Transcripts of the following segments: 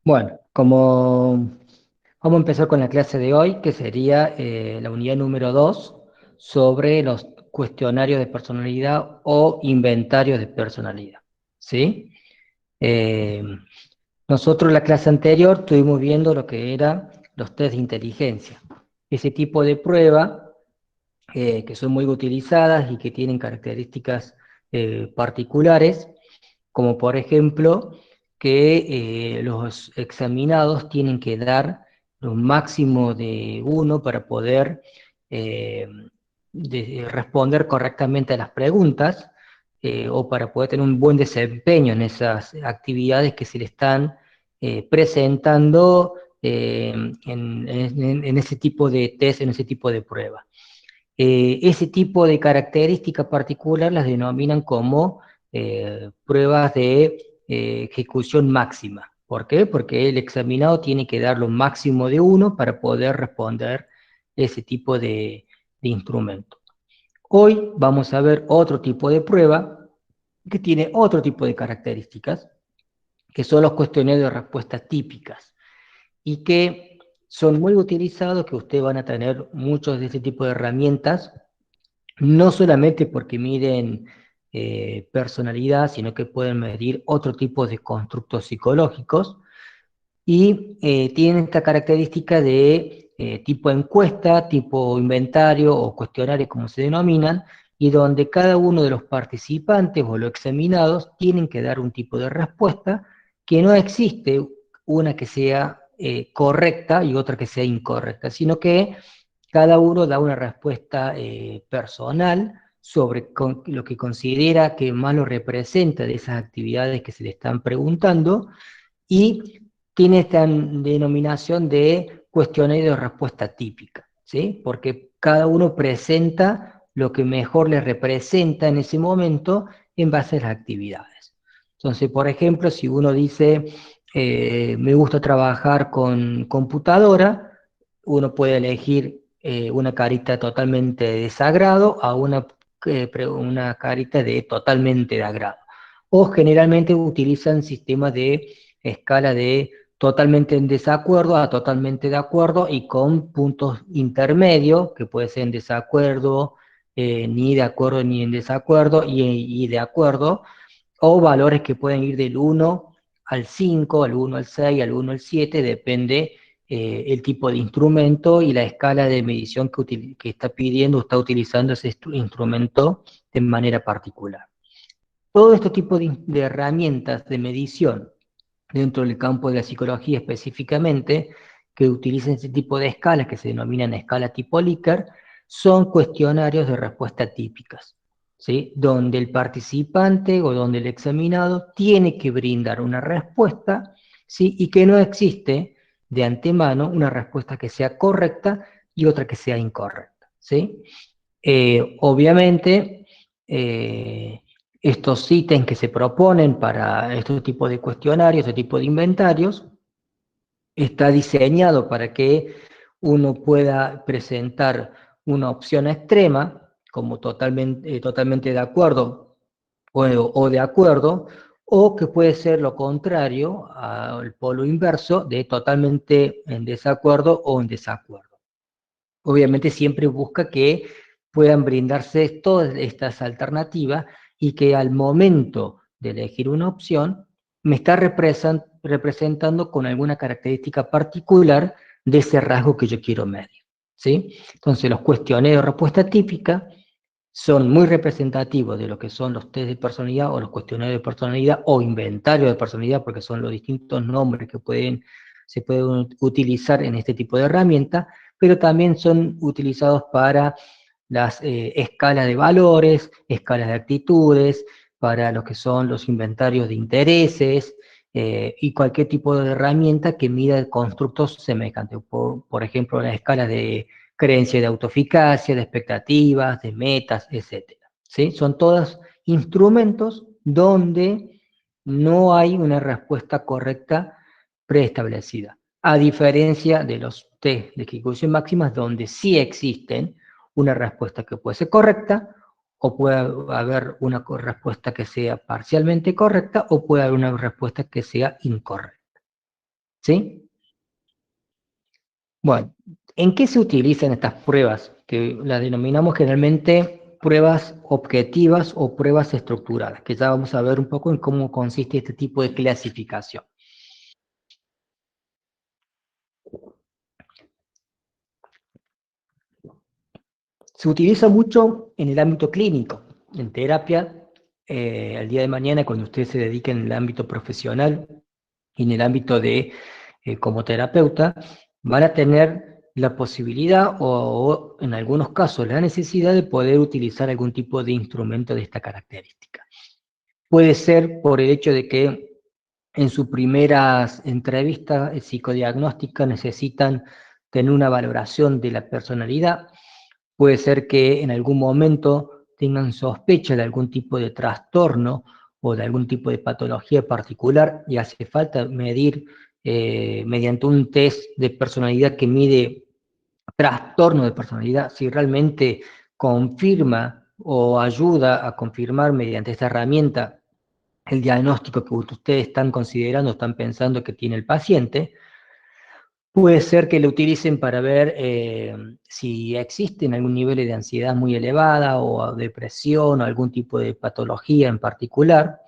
Bueno, como vamos a empezar con la clase de hoy, que sería la unidad número 2 sobre los cuestionarios de personalidad o inventarios de personalidad. ¿Sí? Eh, Nosotros en la clase anterior estuvimos viendo lo que eran los test de inteligencia. Ese tipo de prueba que son muy utilizadas y que tienen características particulares, como por ejemplo que los examinados tienen que dar lo máximo de uno para poder eh, responder correctamente a las preguntas, o para poder tener un buen desempeño en esas actividades que se le están presentando en ese tipo de test, en ese tipo de prueba. Ese tipo de característica particular las denominan como pruebas de ejecución máxima. ¿Por qué? Porque el examinado tiene que dar lo máximo de uno para poder responder ese tipo de instrumento. Hoy vamos a ver otro tipo de prueba que tiene otro tipo de características, que son los cuestionarios de respuestas típicas y que son muy utilizados, que ustedes van a tener muchos de este tipo de herramientas no solamente porque miden personalidad, sino que pueden medir otro tipo de constructos psicológicos y tienen esta característica de tipo encuesta, tipo inventario o cuestionario, como se denominan, y donde cada uno de los participantes o los examinados tienen que dar un tipo de respuesta, que no existe una que sea correcta y otra que sea incorrecta, sino que cada uno da una respuesta personal sobre lo que considera que más lo representa de esas actividades que se le están preguntando, y tiene esta denominación de cuestionario de respuesta típica, ¿sí? Porque cada uno presenta lo que mejor le representa en ese momento en base a las actividades. Entonces, por ejemplo, si uno dice, me gusta trabajar con computadora, uno puede elegir una carita totalmente de desagrado a una carita de totalmente de agrado. O generalmente utilizan sistemas de escala de totalmente en desacuerdo a totalmente de acuerdo y con puntos intermedios, que puede ser en desacuerdo, ni de acuerdo ni en desacuerdo y de acuerdo, o valores que pueden ir del 1 al 5, al 1 al 6, al 1 al 7, depende el tipo de instrumento y la escala de medición que está pidiendo o está utilizando ese instrumento de manera particular. Todo este tipo de herramientas de medición dentro del campo de la psicología específicamente, que utilizan este tipo de escalas que se denominan escala tipo Likert, son cuestionarios de respuesta típicas, ¿sí? Donde el participante o donde el examinado tiene que brindar una respuesta, ¿sí? Y que no existe de antemano una respuesta que sea correcta y otra que sea incorrecta, ¿sí? Obviamente, eh, estos ítems que se proponen para este tipo de cuestionarios, este tipo de inventarios, está diseñado para que uno pueda presentar una opción extrema, como totalmente de acuerdo o de acuerdo, o que puede ser lo contrario, al polo inverso, de totalmente en desacuerdo o en desacuerdo. Obviamente siempre busca que puedan brindarse todas estas alternativas y que al momento de elegir una opción me está representando con alguna característica particular de ese rasgo que yo quiero medir, ¿sí? Entonces los cuestionarios de respuesta típica son muy representativos de lo que son los test de personalidad o los cuestionarios de personalidad o inventario de personalidad, porque son los distintos nombres que se pueden utilizar en este tipo de herramientas, pero también son utilizados para las escalas de valores, escalas de actitudes, para lo que son los inventarios de intereses, y cualquier tipo de herramienta que mida constructos semejantes. Por ejemplo, la escala de creencia de autoeficacia, de expectativas, de metas, etcétera, ¿sí? Son todos instrumentos donde no hay una respuesta correcta preestablecida, a diferencia de los test de ejecución máxima, donde sí existen una respuesta que puede ser correcta, o puede haber una respuesta que sea parcialmente correcta, o puede haber una respuesta que sea incorrecta. ¿Sí? Bueno, ¿en qué se utilizan estas pruebas? Que las denominamos generalmente pruebas objetivas o pruebas estructuradas, que ya vamos a ver un poco en cómo consiste este tipo de clasificación. Se utiliza mucho en el ámbito clínico, en terapia. El día de mañana, cuando ustedes se dediquen en el ámbito profesional y en el ámbito de como terapeuta, van a tener la posibilidad o en algunos casos la necesidad de poder utilizar algún tipo de instrumento de esta característica. Puede ser por el hecho de que en sus primeras entrevistas psicodiagnósticas necesitan tener una valoración de la personalidad. Puede ser que en algún momento tengan sospecha de algún tipo de trastorno o de algún tipo de patología particular y hace falta medir mediante un test de personalidad que mide trastorno de personalidad, si realmente confirma o ayuda a confirmar mediante esta herramienta el diagnóstico que ustedes están considerando, están pensando que tiene el paciente. Puede ser que lo utilicen para ver si existen algún nivel de ansiedad muy elevada o depresión o algún tipo de patología en particular.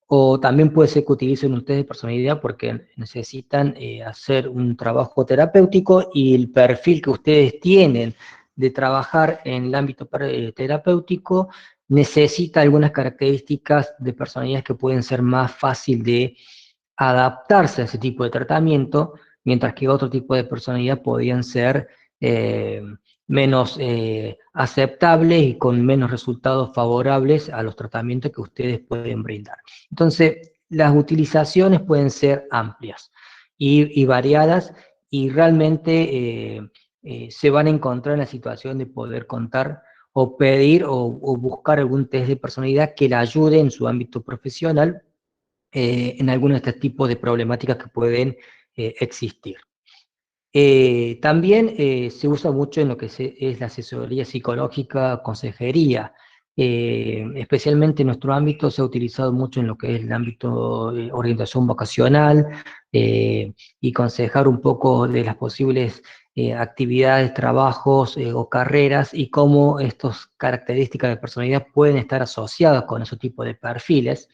O también puede ser que utilicen un test de personalidad porque necesitan hacer un trabajo terapéutico y el perfil que ustedes tienen de trabajar en el ámbito terapéutico necesita algunas características de personalidad que pueden ser más fácil de adaptarse a ese tipo de tratamiento, mientras que otro tipo de personalidad podían ser eh, menos aceptables y con menos resultados favorables a los tratamientos que ustedes pueden brindar. Entonces, las utilizaciones pueden ser amplias y variadas y realmente se van a encontrar en la situación de poder contar o pedir o buscar algún test de personalidad que le ayude en su ámbito profesional en algunos de estos tipos de problemáticas que pueden existir. También se usa mucho en lo que es la asesoría psicológica, consejería. Especialmente en nuestro ámbito se ha utilizado mucho en lo que es el ámbito de orientación vocacional y aconsejar un poco de las posibles actividades, trabajos o carreras y cómo estas características de personalidad pueden estar asociadas con ese tipo de perfiles.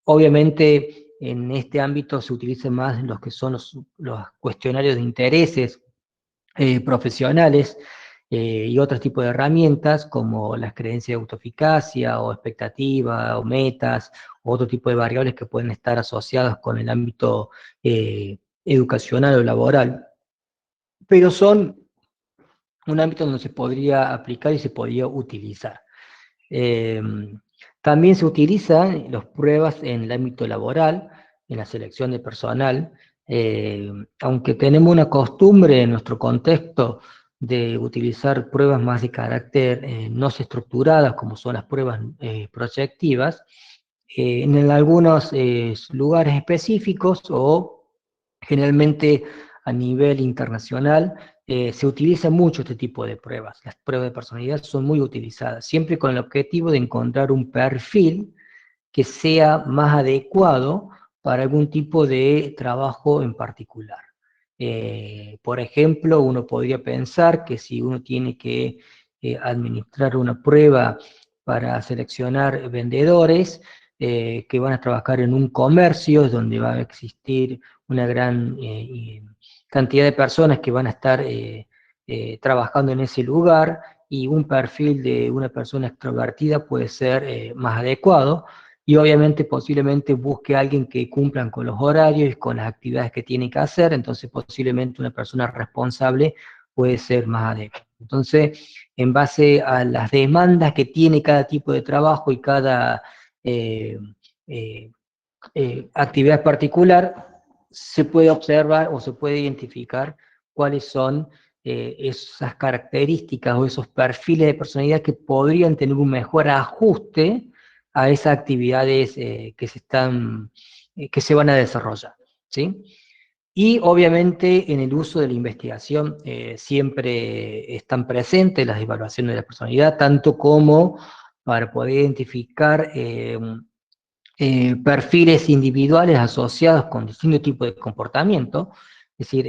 Obviamente en este ámbito se utilizan más los que son los cuestionarios de intereses profesionales y otros tipos de herramientas como las creencias de autoeficacia o expectativa o metas, o otro tipo de variables que pueden estar asociadas con el ámbito educacional o laboral, pero son un ámbito donde se podría aplicar y se podría utilizar. Eh, También se utilizan las pruebas en el ámbito laboral, en la selección de personal, aunque tenemos una costumbre en nuestro contexto de utilizar pruebas más de carácter no estructuradas, como son las pruebas proyectivas, en algunos lugares específicos o generalmente a nivel internacional se utiliza mucho este tipo de pruebas. Las pruebas de personalidad son muy utilizadas, siempre con el objetivo de encontrar un perfil que sea más adecuado para algún tipo de trabajo en particular. Por ejemplo, uno podría pensar que si uno tiene que administrar una prueba para seleccionar vendedores que van a trabajar en un comercio donde va a existir una gran cantidad de personas que van a estar trabajando en ese lugar y un perfil de una persona extrovertida puede ser más adecuado y obviamente posiblemente busque a alguien que cumplan con los horarios y con las actividades que tiene que hacer, entonces posiblemente una persona responsable puede ser más adecuada. Entonces, en base a las demandas que tiene cada tipo de trabajo y cada eh, eh, actividad particular, se puede observar o se puede identificar cuáles son esas características o esos perfiles de personalidad que podrían tener un mejor ajuste a esas actividades que se van a desarrollar, ¿sí? Y obviamente en el uso de la investigación siempre están presentes las evaluaciones de la personalidad, tanto como para poder identificar perfiles individuales asociados con distintos tipos de comportamiento, es decir,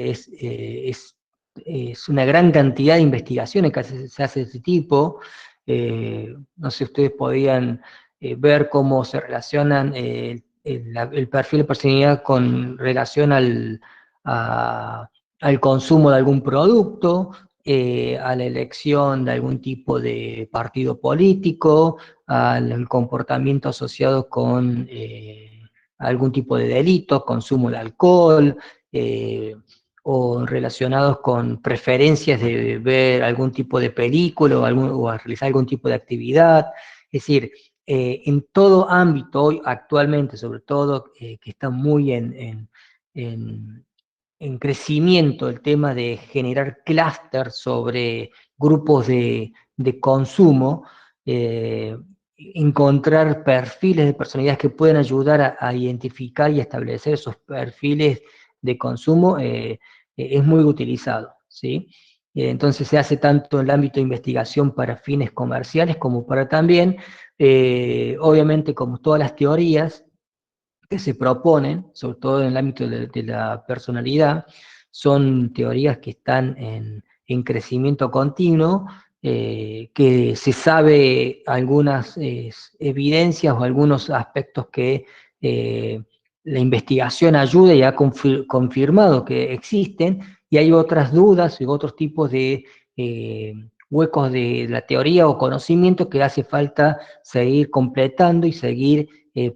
es una gran cantidad de investigaciones que se hace de ese tipo. No sé, ustedes podían ver cómo se relacionan el perfil de personalidad con relación al consumo de algún producto, a la elección de algún tipo de partido político, al comportamiento asociado con algún tipo de delito, consumo de alcohol, o relacionados con preferencias de ver algún tipo de película o a realizar algún tipo de actividad. Es decir, en todo ámbito hoy actualmente, sobre todo que está muy en, en crecimiento el tema de generar clústeres sobre grupos de consumo, eh, encontrar perfiles de personalidades que pueden ayudar a identificar y establecer esos perfiles de consumo, es muy utilizado, ¿sí? Entonces se hace tanto en el ámbito de investigación para fines comerciales como para también, obviamente como todas las teorías, que se proponen, sobre todo en el ámbito de la personalidad, son teorías que están en crecimiento continuo, que se sabe algunas evidencias o algunos aspectos que la investigación ayuda y ha confirmado que existen, y hay otras dudas y otros tipos de huecos de la teoría o conocimiento que hace falta seguir completando y seguir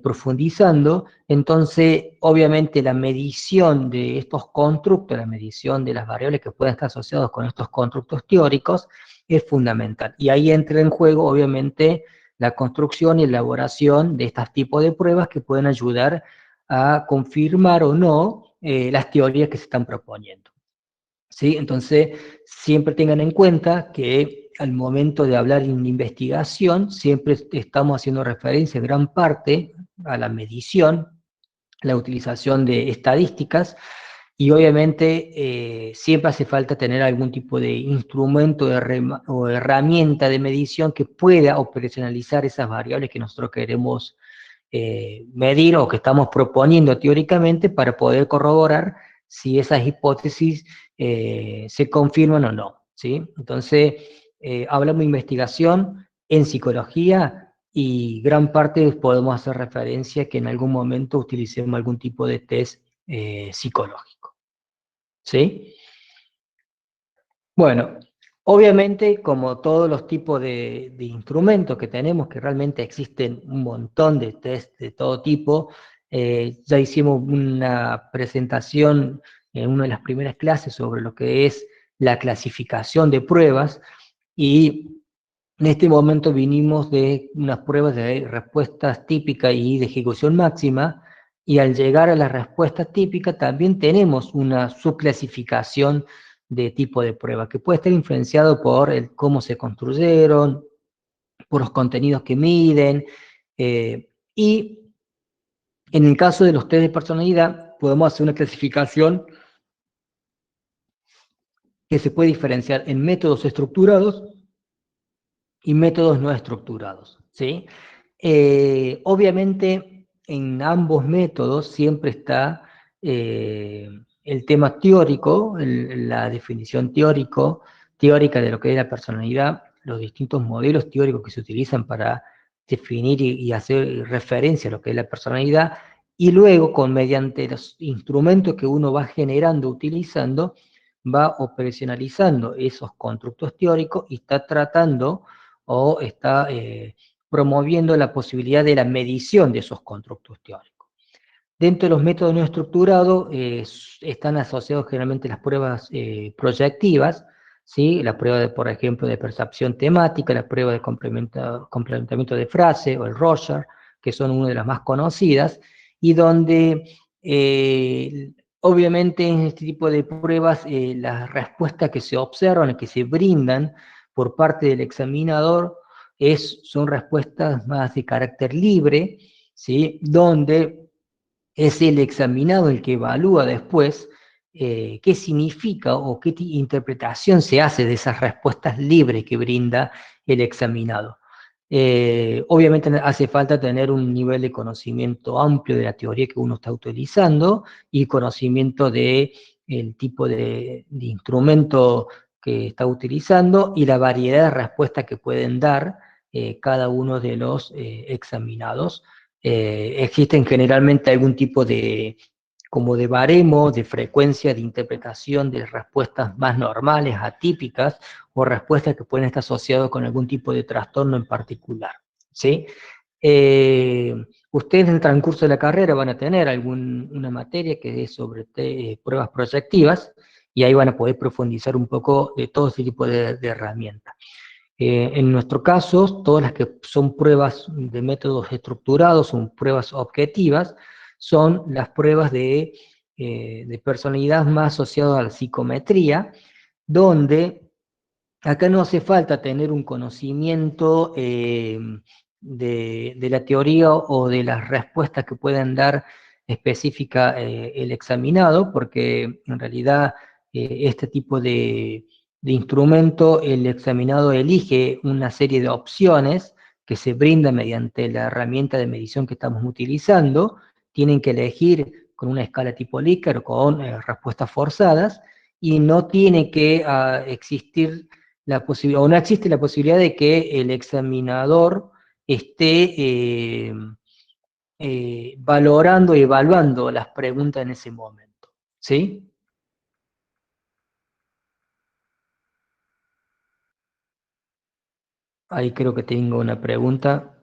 profundizando. Entonces, obviamente, la medición de estos constructos, la medición de las variables que pueden estar asociadas con estos constructos teóricos, es fundamental. Y ahí entra en juego, obviamente, la construcción y elaboración de estos tipos de pruebas que pueden ayudar a confirmar o no las teorías que se están proponiendo. ¿Sí? Entonces, siempre tengan en cuenta que al momento de hablar de una investigación, siempre estamos haciendo referencia en gran parte a la medición, la utilización de estadísticas, y obviamente siempre hace falta tener algún tipo de instrumento o herramienta de medición que pueda operacionalizar esas variables que nosotros queremos medir o que estamos proponiendo teóricamente para poder corroborar si esas hipótesis se confirman o no, ¿sí? Entonces, hablamos de investigación en psicología y gran parte podemos hacer referencia que en algún momento utilicemos algún tipo de test psicológico, ¿sí? Bueno, obviamente, como todos los tipos de instrumentos que tenemos, que realmente existen un montón de test de todo tipo, ya hicimos una presentación en una de las primeras clases sobre lo que es la clasificación de pruebas, y en este momento vinimos de unas pruebas de respuestas típicas y de ejecución máxima, y al llegar a la respuesta típica también tenemos una subclasificación de tipo de prueba, que puede estar influenciado por cómo se construyeron, por los contenidos que miden, y en el caso de los test de personalidad podemos hacer una clasificación que se puede diferenciar en métodos estructurados y métodos no estructurados, ¿sí? Obviamente, en ambos métodos siempre está el tema teórico, la definición teórica de lo que es la personalidad, los distintos modelos teóricos que se utilizan para definir y hacer referencia a lo que es la personalidad, y luego, mediante los instrumentos que uno va generando, utilizando, va operacionalizando esos constructos teóricos y está tratando o está promoviendo la posibilidad de la medición de esos constructos teóricos. Dentro de los métodos no estructurados están asociados generalmente las pruebas proyectivas, ¿sí? La prueba, por ejemplo, de percepción temática, la prueba de complementamiento de frase o el Rorschach, que son una de las más conocidas, y donde obviamente en este tipo de pruebas las respuestas que se observan, que se brindan por parte del examinador, son respuestas más de carácter libre, ¿sí? Donde es el examinado el que evalúa después qué significa o qué interpretación se hace de esas respuestas libres que brinda el examinado. Obviamente hace falta tener un nivel de conocimiento amplio de la teoría que uno está utilizando y conocimiento de el tipo de instrumento que está utilizando y la variedad de respuestas que pueden dar cada uno de los examinados. Existen generalmente algún tipo de como de baremo, de frecuencia de interpretación de respuestas más normales, atípicas, o respuestas que pueden estar asociadas con algún tipo de trastorno en particular, ¿sí? Eh, Ustedes en el transcurso de la carrera van a tener una materia que es sobre pruebas proyectivas, y ahí van a poder profundizar un poco de todo ese tipo de herramientas. En nuestro caso, todas las que son pruebas de métodos estructurados, son pruebas objetivas, son las pruebas de personalidad más asociadas a la psicometría, donde acá no hace falta tener un conocimiento de la teoría o de las respuestas que pueden dar específica el examinado, porque en realidad este tipo de instrumento, el examinado elige una serie de opciones que se brinda mediante la herramienta de medición que estamos utilizando. Tienen que elegir con una escala tipo Likert o con respuestas forzadas, y no tiene que existir la posibilidad, o no existe la posibilidad de que el examinador esté valorando y evaluando las preguntas en ese momento. ¿Sí? Ahí creo que tengo una pregunta.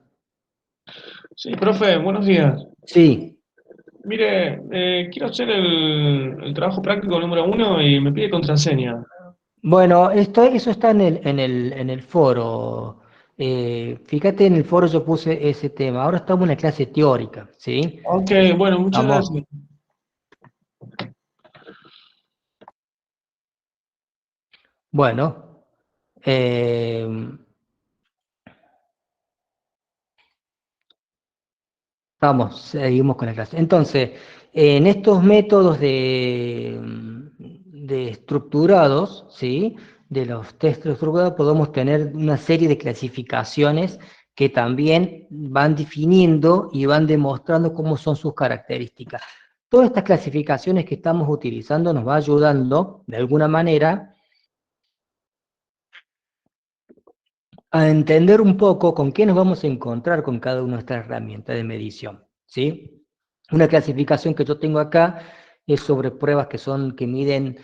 Sí, profe, buenos días. Sí. Mire, quiero hacer el trabajo práctico número uno y me pide contraseña. Bueno, eso está en el foro. Fíjate, en el foro yo puse ese tema. Ahora estamos en la clase teórica, ¿sí? Ok, bueno, muchas Vamos, gracias. bueno. eh, Vamos, seguimos con la clase. Entonces, en estos métodos de estructurados, ¿sí? De los test estructurados, podemos tener una serie de clasificaciones que también van definiendo y van demostrando cómo son sus características. Todas estas clasificaciones que estamos utilizando nos va ayudando, de alguna manera, a entender un poco con qué nos vamos a encontrar con cada una de estas herramientas de medición, ¿sí? Una clasificación que yo tengo acá es sobre pruebas que miden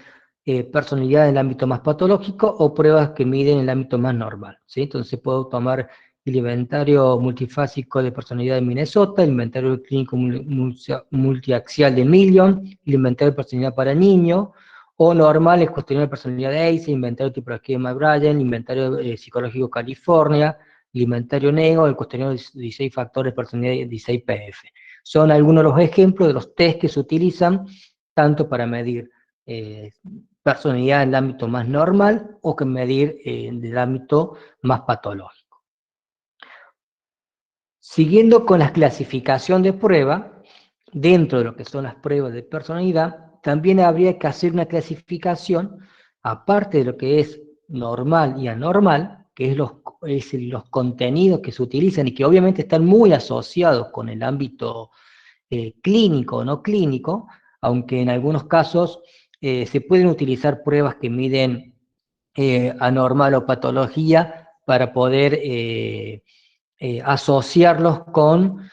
personalidad en el ámbito más patológico o pruebas que miden en el ámbito más normal, ¿sí? Entonces puedo tomar el inventario multifásico de personalidad de Minnesota, el inventario clínico multiaxial de Million, el inventario de personalidad para niños, o normal, el cuestionario de personalidad de ACE, inventario de tipología de Bryan, inventario psicológico California, el inventario NEGO, el cuestionario de 16 factores de personalidad 16 PF. Son algunos de los ejemplos de los test que se utilizan tanto para medir eh, personalidad en el ámbito más normal o que medir en el ámbito más patológico. Siguiendo con la clasificación de prueba, dentro de lo que son las pruebas de personalidad, también habría que hacer una clasificación, aparte de lo que es normal y anormal, que es los contenidos que se utilizan y que obviamente están muy asociados con el ámbito clínico o no clínico, aunque en algunos casos se pueden utilizar pruebas que miden anormal o patología para poder asociarlos con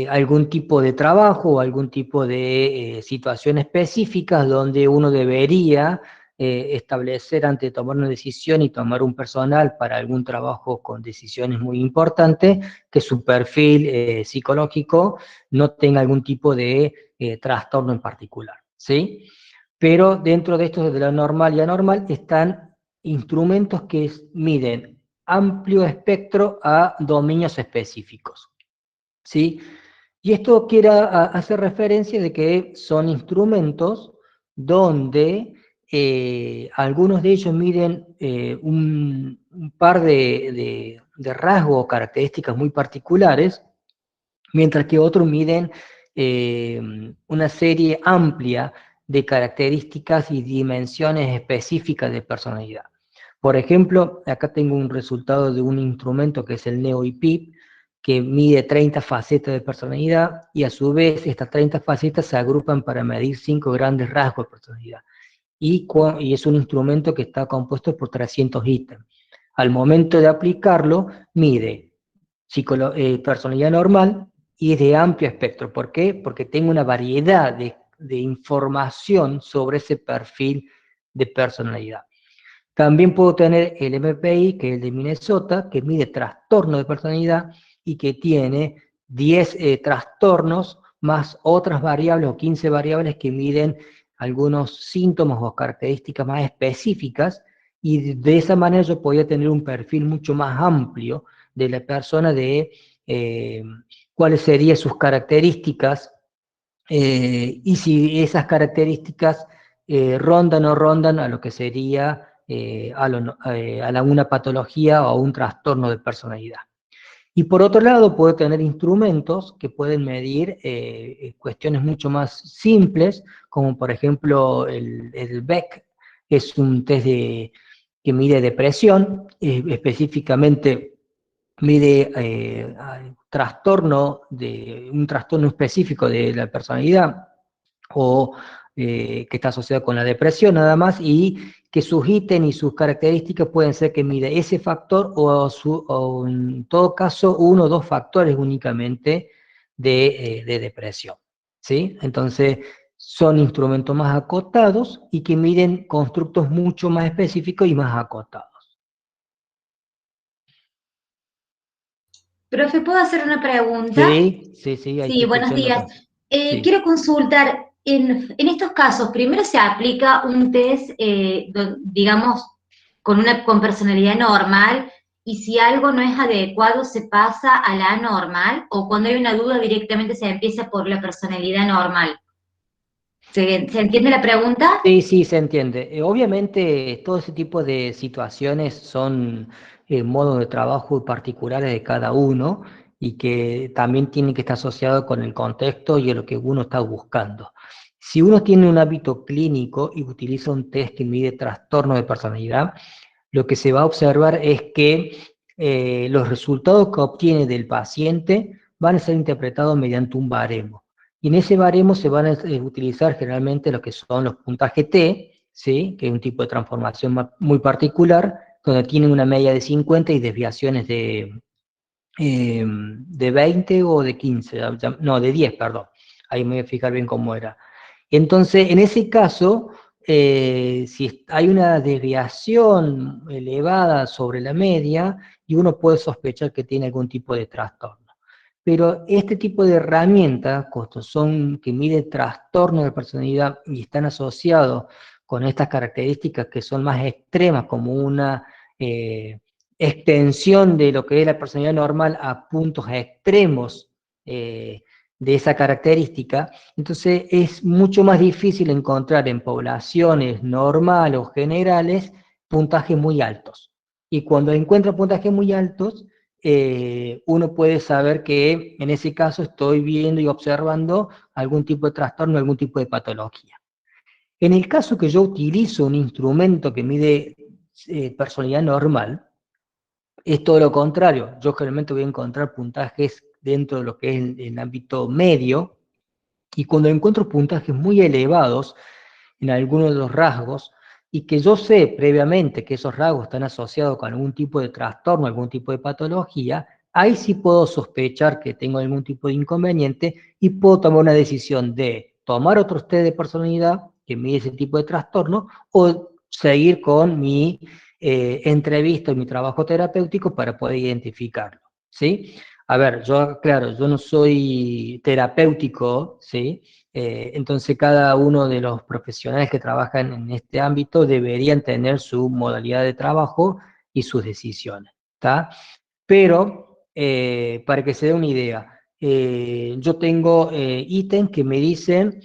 algún tipo de trabajo o algún tipo de situación específica donde uno debería establecer antes de tomar una decisión y tomar un personal para algún trabajo con decisiones muy importantes, que su perfil psicológico no tenga algún tipo de trastorno en particular, ¿sí? Pero dentro de esto de lo normal y anormal están instrumentos que miden amplio espectro a dominios específicos, ¿sí? Y esto quiere hacer referencia de que son instrumentos donde algunos de ellos miden un par de rasgos o características muy particulares, mientras que otros miden eh, una serie amplia de características y dimensiones específicas de personalidad. Por ejemplo, acá tengo un resultado de un instrumento que es el NeoIPIP, que mide 30 facetas de personalidad, y a su vez estas 30 facetas se agrupan para medir 5 grandes rasgos de personalidad. Y es un instrumento que está compuesto por 300 ítems. Al momento de aplicarlo, mide personalidad normal y es de amplio espectro. ¿Por qué? Porque tengo una variedad de información sobre ese perfil de personalidad. También puedo tener el MPI, que es el de Minnesota, que mide trastorno de personalidad y que tiene 10 trastornos más otras variables o 15 variables que miden algunos síntomas o características más específicas, y de esa manera yo podía tener un perfil mucho más amplio de la persona, de eh, cuáles serían sus características, y si esas características rondan o rondan a lo que sería una patología o un trastorno de personalidad. Y por otro lado, puedo tener instrumentos que pueden medir cuestiones mucho más simples, como por ejemplo el BEC, es un test que mide depresión, específicamente mide un trastorno específico de la personalidad, o que está asociado con la depresión nada más, y que sus ítems y sus características pueden ser que mide ese factor o en todo caso uno o dos factores únicamente de depresión, ¿sí? Entonces son instrumentos más acotados y que miden constructos mucho más específicos y más acotados. Profe, ¿puedo hacer una pregunta? Sí, sí, sí, ahí Sí, estoy buenos escuchando días. acá. Sí. Quiero consultar, en estos casos, primero se aplica un test, digamos, con personalidad normal, y si algo no es adecuado se pasa a la anormal, o cuando hay una duda directamente se empieza por la personalidad normal. ¿Se entiende la pregunta? Sí, sí, se entiende. Obviamente, todo ese tipo de situaciones son modos de trabajo particulares de cada uno, y que también tienen que estar asociados con el contexto y a lo que uno está buscando. Si uno tiene un hábito clínico y utiliza un test que mide trastorno de personalidad, lo que se va a observar es que los resultados que obtiene del paciente van a ser interpretados mediante un baremo. Y en ese baremo se van a utilizar generalmente lo que son los puntajes T, ¿sí? Que es un tipo de transformación muy particular, donde tienen una media de 50 y desviaciones de 20 o de 15, no, de 10, perdón. Ahí me voy a fijar bien cómo era. Entonces, en ese caso, si hay una desviación elevada sobre la media, y uno puede sospechar que tiene algún tipo de trastorno. Pero este tipo de herramientas, que miden trastorno de personalidad y están asociados con estas características que son más extremas, como una extensión de lo que es la personalidad normal a puntos extremos de esa característica, entonces es mucho más difícil encontrar en poblaciones normales o generales puntajes muy altos. Y cuando encuentro puntajes muy altos, uno puede saber que en ese caso estoy viendo y observando algún tipo de trastorno, algún tipo de patología. En el caso que yo utilizo un instrumento que mide personalidad normal, es todo lo contrario. Yo generalmente voy a encontrar puntajes dentro de lo que es el ámbito medio, y cuando encuentro puntajes muy elevados en algunos de los rasgos, y que yo sé previamente que esos rasgos están asociados con algún tipo de trastorno, algún tipo de patología, ahí sí puedo sospechar que tengo algún tipo de inconveniente, y puedo tomar una decisión de tomar otros test de personalidad que mide ese tipo de trastorno, o seguir con mi entrevista y mi trabajo terapéutico para poder identificarlo, ¿sí? A ver, claro, yo no soy terapéutico, ¿sí? Entonces cada uno de los profesionales que trabajan en este ámbito deberían tener su modalidad de trabajo y sus decisiones, ¿está? Pero, para que se dé una idea, yo tengo ítems que me dicen,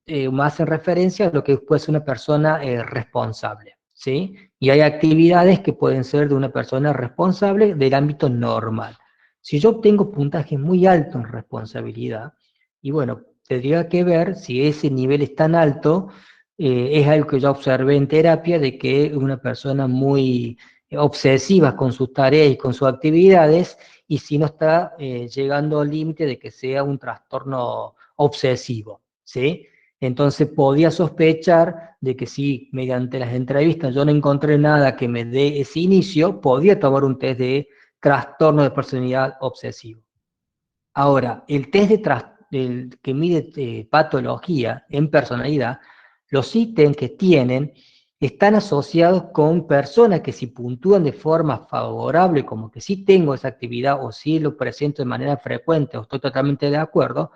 me hacen referencia a lo que puede ser una persona responsable, ¿sí? Y hay actividades que pueden ser de una persona responsable del ámbito normal. Si yo obtengo puntajes muy altos en responsabilidad, y bueno, tendría que ver si ese nivel es tan alto es algo que yo observé en terapia, de que una persona muy obsesiva con sus tareas y con sus actividades, y si no está llegando al límite de que sea un trastorno obsesivo, ¿sí? Entonces podía sospechar de que si mediante las entrevistas yo no encontré nada que me dé ese inicio, podía tomar un test de trastorno de personalidad obsesivo. Ahora, el test que mide patología en personalidad, los ítems que tienen están asociados con personas que si puntúan de forma favorable, como que sí tengo esa actividad o sí lo presento de manera frecuente o estoy totalmente de acuerdo,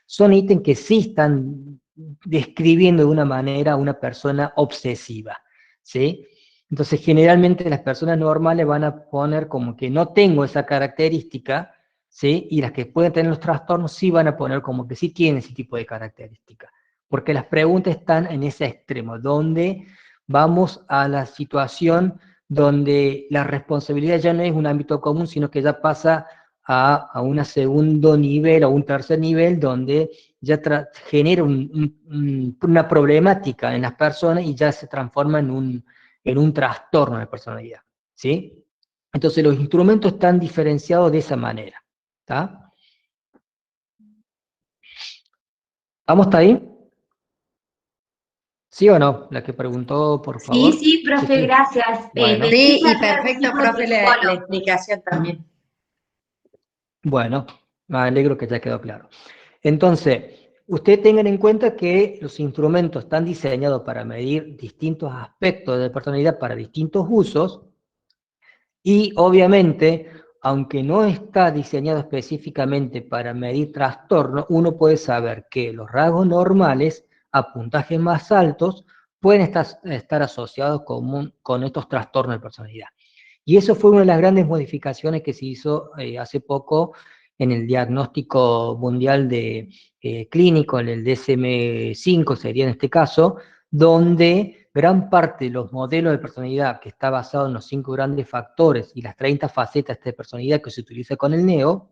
son ítems que sí están describiendo de una manera a una persona obsesiva, ¿sí? Entonces, generalmente las personas normales van a poner como que no tengo esa característica, ¿sí? Y las que pueden tener los trastornos sí van a poner como que sí tienen ese tipo de características. Porque las preguntas están en ese extremo, donde vamos a la situación donde la responsabilidad ya no es un ámbito común, sino que ya pasa a un segundo nivel o un tercer nivel, donde ya genera una problemática en las personas y ya se transforma en un trastorno de personalidad, ¿sí? Entonces los instrumentos están diferenciados de esa manera, ¿está? ¿Vamos hasta ahí? ¿Sí o no? La que preguntó, por Sí, favor. sí, Sí, profe, sí. gracias. Bueno, Me Sí, explica y cada perfecto, tipo de profe, la protocolo. explicación también. bueno, me alegro que ya quedó claro. Entonces, ustedes tengan en cuenta que los instrumentos están diseñados para medir distintos aspectos de personalidad para distintos usos, y obviamente, aunque no está diseñado específicamente para medir trastorno, uno puede saber que los rasgos normales a puntajes más altos pueden estar asociados con estos trastornos de personalidad. Y eso fue una de las grandes modificaciones que se hizo hace poco en el diagnóstico mundial de clínico, en el DSM-5 sería en este caso, donde gran parte de los modelos de personalidad que está basado en los 5 grandes factores y las 30 facetas de personalidad que se utiliza con el NEO,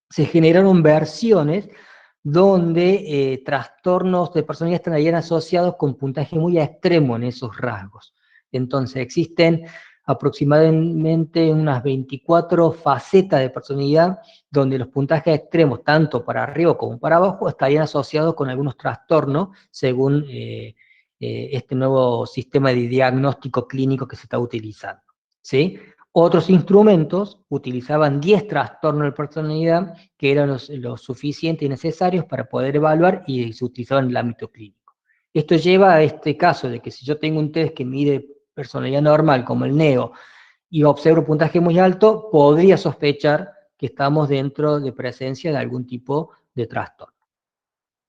se generaron versiones donde trastornos de personalidad estarían asociados con puntaje muy extremo en esos rasgos. Entonces existen aproximadamente unas 24 facetas de personalidad donde los puntajes extremos, tanto para arriba como para abajo, estarían asociados con algunos trastornos según este nuevo sistema de diagnóstico clínico que se está utilizando, ¿sí? Otros instrumentos utilizaban 10 trastornos de personalidad que eran los suficientes y necesarios para poder evaluar y se utilizaban en el ámbito clínico. Esto lleva a este caso de que si yo tengo un test que mide personalidad normal, como el NEO, y observo un puntaje muy alto, podría sospechar que estamos dentro de presencia de algún tipo de trastorno.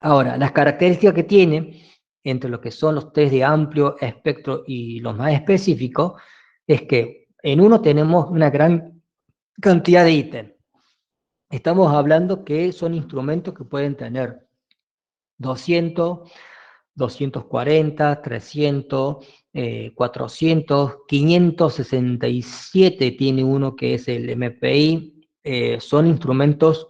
Ahora, las características que tiene entre lo que son los test de amplio espectro y los más específicos es que en uno tenemos una gran cantidad de ítems. Estamos hablando que son instrumentos que pueden tener 200, 240, 300, 400, 567 tiene uno que es el MPI. Son instrumentos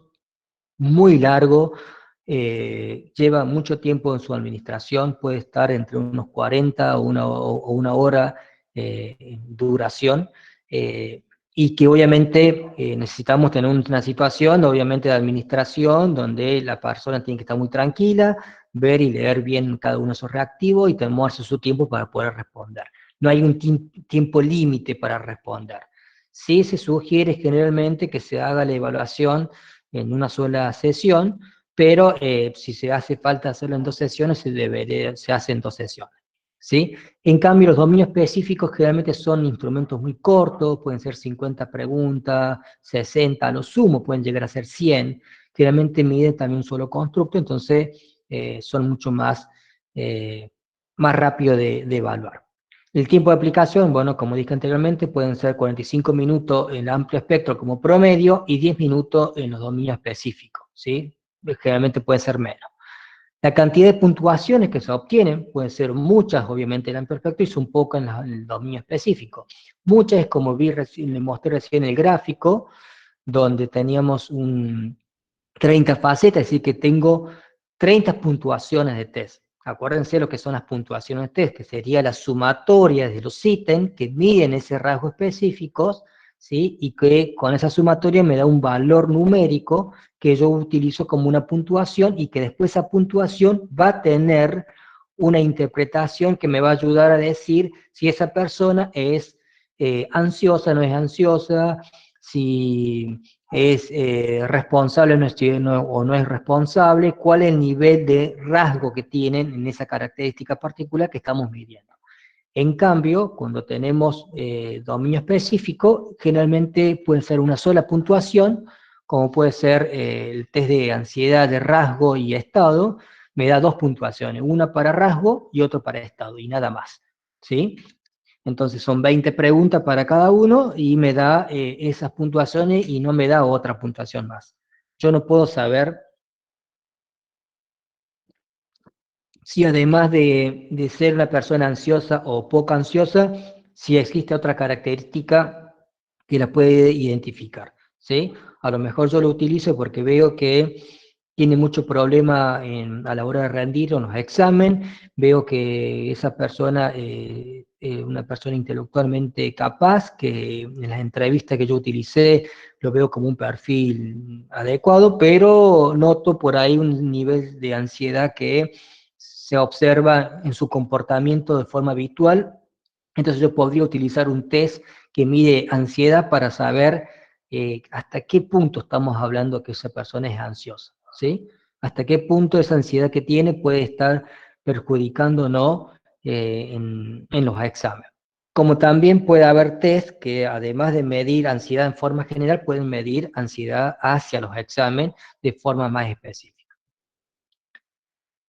muy largos, lleva mucho tiempo en su administración, puede estar entre unos 40 o una hora en duración, y que obviamente necesitamos tener una situación, obviamente, de administración, donde la persona tiene que estar muy tranquila, ver y leer bien cada uno de esos reactivos y tomarse su tiempo para poder responder. No hay un tiempo límite para responder. Sí se sugiere generalmente que se haga la evaluación en una sola sesión, pero si se hace falta hacerlo en 2 sesiones, se hace en 2 sesiones, ¿sí? En cambio, los dominios específicos generalmente son instrumentos muy cortos, pueden ser 50 preguntas, 60, a lo sumo pueden llegar a ser 100, generalmente miden también un solo constructo, entonces son mucho más rápido de evaluar. El tiempo de aplicación, bueno, como dije anteriormente, pueden ser 45 minutos en amplio espectro como promedio y 10 minutos en los dominios específicos, ¿sí? Generalmente puede ser menos. La cantidad de puntuaciones que se obtienen pueden ser muchas, obviamente, en el amplio espectro, y son pocas en el dominio específico. Muchas es como le mostré recién el gráfico, donde teníamos 30 facetas, es decir, que tengo 30 puntuaciones de test. Acuérdense lo que son las puntuaciones de test, que sería la sumatoria de los ítems que miden ese rasgo específico, ¿sí? Y que con esa sumatoria me da un valor numérico que yo utilizo como una puntuación y que después esa puntuación va a tener una interpretación que me va a ayudar a decir si esa persona es ansiosa, no es ansiosa, si es responsable o no es responsable, cuál es el nivel de rasgo que tienen en esa característica particular que estamos midiendo. En cambio, cuando tenemos dominio específico, generalmente puede ser una sola puntuación, como puede ser el test de ansiedad de rasgo y estado, me da dos puntuaciones, una para rasgo y otra para estado, y nada más, ¿sí? Entonces son 20 preguntas para cada uno y me da esas puntuaciones y no me da otra puntuación más. Yo no puedo saber si además de ser una persona ansiosa o poco ansiosa, si existe otra característica que la puede identificar, ¿sí? A lo mejor yo lo utilizo porque veo que tiene mucho problema a la hora de rendir en los exámenes, veo que esa persona es una persona intelectualmente capaz, que en las entrevistas que yo utilicé lo veo como un perfil adecuado, pero noto por ahí un nivel de ansiedad que se observa en su comportamiento de forma habitual. Entonces yo podría utilizar un test que mide ansiedad para saber hasta qué punto estamos hablando que esa persona es ansiosa, ¿sí? Hasta qué punto esa ansiedad que tiene puede estar perjudicando o no en los exámenes. Como también puede haber test que además de medir ansiedad en forma general, pueden medir ansiedad hacia los exámenes de forma más específica.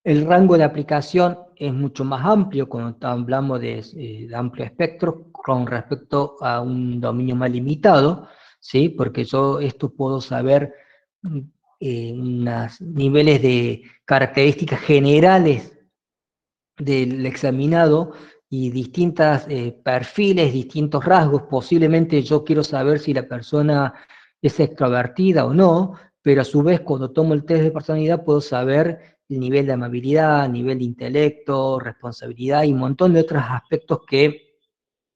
El rango de aplicación es mucho más amplio cuando hablamos de amplio espectro con respecto a un dominio más limitado, ¿sí? Porque yo esto puedo saber unos niveles de características generales del examinado y distintos perfiles, distintos rasgos. Posiblemente yo quiero saber si la persona es extrovertida o no, pero a su vez cuando tomo el test de personalidad puedo saber el nivel de amabilidad, nivel de intelecto, responsabilidad y un montón de otros aspectos que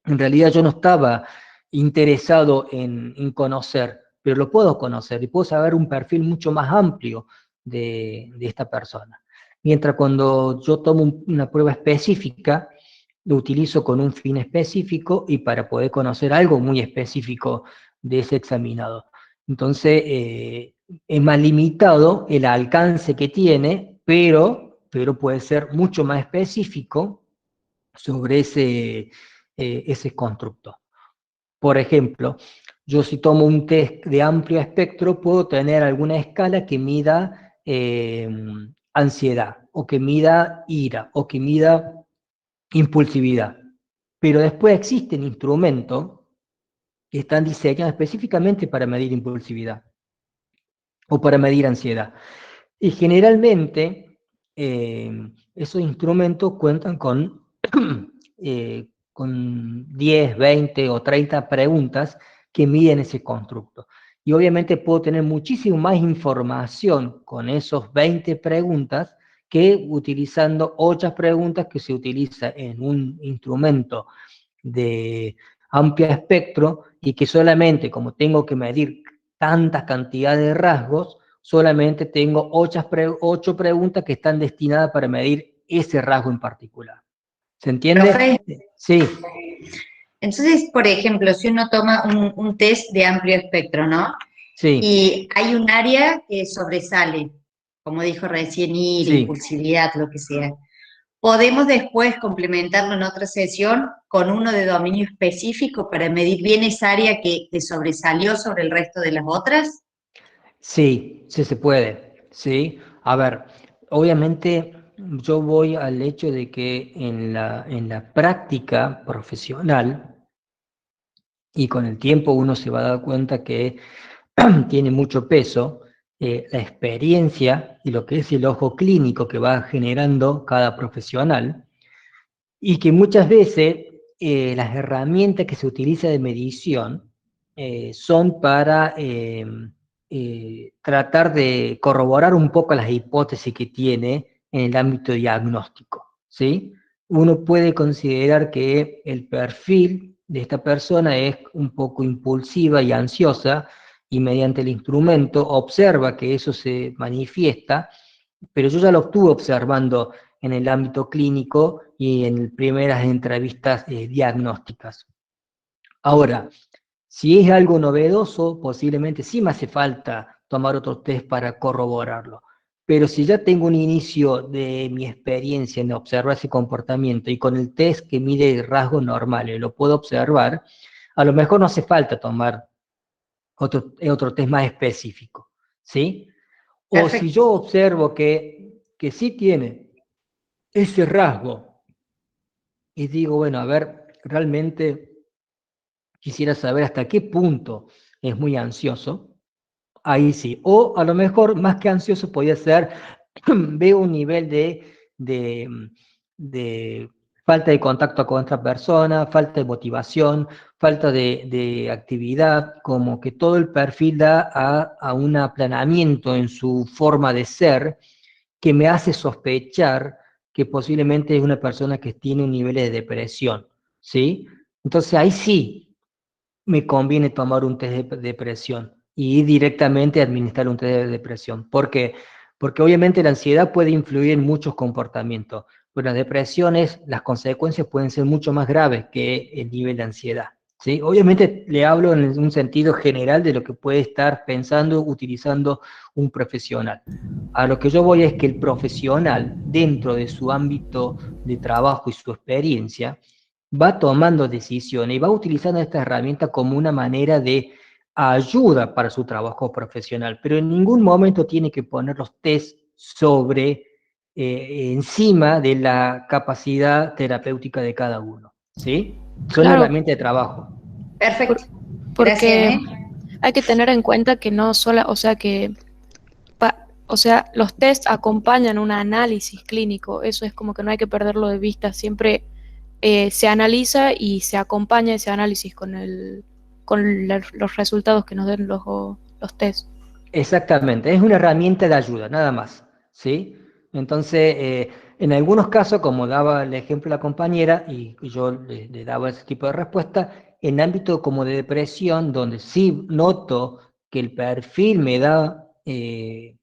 en realidad yo no estaba interesado en conocer, pero lo puedo conocer y puedo saber un perfil mucho más amplio de esta persona. Mientras cuando yo tomo una prueba específica, lo utilizo con un fin específico y para poder conocer algo muy específico de ese examinado. Entonces, es más limitado el alcance que tiene, pero puede ser mucho más específico sobre ese constructo. Por ejemplo, yo si tomo un test de amplio espectro, puedo tener alguna escala que mida ansiedad, o que mida ira, o que mida impulsividad. Pero después existen instrumentos que están diseñados específicamente para medir impulsividad o para medir ansiedad. Y generalmente esos instrumentos cuentan con 10, 20 o 30 preguntas que miden ese constructo. Y obviamente puedo tener muchísimo más información con esos 20 preguntas que utilizando 8 preguntas que se utiliza en un instrumento de amplio espectro y que solamente, como tengo que medir tantas cantidades de rasgos, solamente tengo 8 preguntas que están destinadas para medir ese rasgo en particular. ¿Se entiende? Profe, Sí, entonces, por ejemplo, si uno toma un test de amplio espectro, ¿no? sí, Y hay un área que sobresale, como dijo recién, ira, sí. impulsividad, lo que sea. ¿Podemos después complementarlo en otra sesión con uno de dominio específico para medir bien esa área que sobresalió sobre el resto de las otras? Sí, sí se puede, sí. A ver, obviamente yo voy al hecho de que en la práctica profesional, y con el tiempo uno se va a dar cuenta que tiene mucho peso, la experiencia y lo que es el ojo clínico que va generando cada profesional, y que muchas veces las herramientas que se utilizan de medición son para tratar de corroborar un poco las hipótesis que tiene en el ámbito diagnóstico, ¿sí? Uno puede considerar que el perfil de esta persona es un poco impulsiva y ansiosa, y mediante el instrumento observa que eso se manifiesta, pero yo ya lo estuve observando en el ámbito clínico y en primeras entrevistas diagnósticas. Ahora, si es algo novedoso, posiblemente sí me hace falta tomar otro test para corroborarlo. Pero si ya tengo un inicio de mi experiencia en observar ese comportamiento y con el test que mide rasgos normales lo puedo observar, a lo mejor no hace falta tomar otro test más específico, ¿sí? O si Perfecto. yo observo que sí tiene ese rasgo y digo, bueno, a ver, realmente quisiera saber hasta qué punto es muy ansioso, ahí sí. O a lo mejor, más que ansioso, podría ser, veo un nivel de, de falta de contacto con otra persona, falta de motivación, falta de actividad, como que todo el perfil da a un aplanamiento en su forma de ser que me hace sospechar que posiblemente es una persona que tiene un nivel de depresión, ¿sí? Entonces ahí sí me conviene tomar un test de depresión y directamente administrar un test de depresión. ¿Por qué? Porque obviamente la ansiedad puede influir en muchos comportamientos, pero las depresiones, las consecuencias pueden ser mucho más graves que el nivel de ansiedad, ¿sí? Obviamente le hablo en un sentido general de lo que puede estar pensando, utilizando un profesional. A lo que yo voy es que el profesional, dentro de su ámbito de trabajo y su experiencia, va tomando decisiones y va utilizando esta herramienta como una manera de ayuda para su trabajo profesional, pero en ningún momento tiene que poner los test sobre, encima de la capacidad terapéutica de cada uno, ¿sí? Son Claro, herramientas de trabajo. Perfecto. Gracias, porque ¿eh? hay que tener en cuenta que no solo, o sea, o sea, los test acompañan un análisis clínico, eso es como que no hay que perderlo de vista, siempre se analiza y se acompaña ese análisis los resultados que nos den los test. Exactamente, es una herramienta de ayuda, nada más, ¿sí? Entonces, en algunos casos, como daba el ejemplo la compañera, y yo le daba ese tipo de respuesta, en ámbito como de depresión, donde sí noto que el perfil me da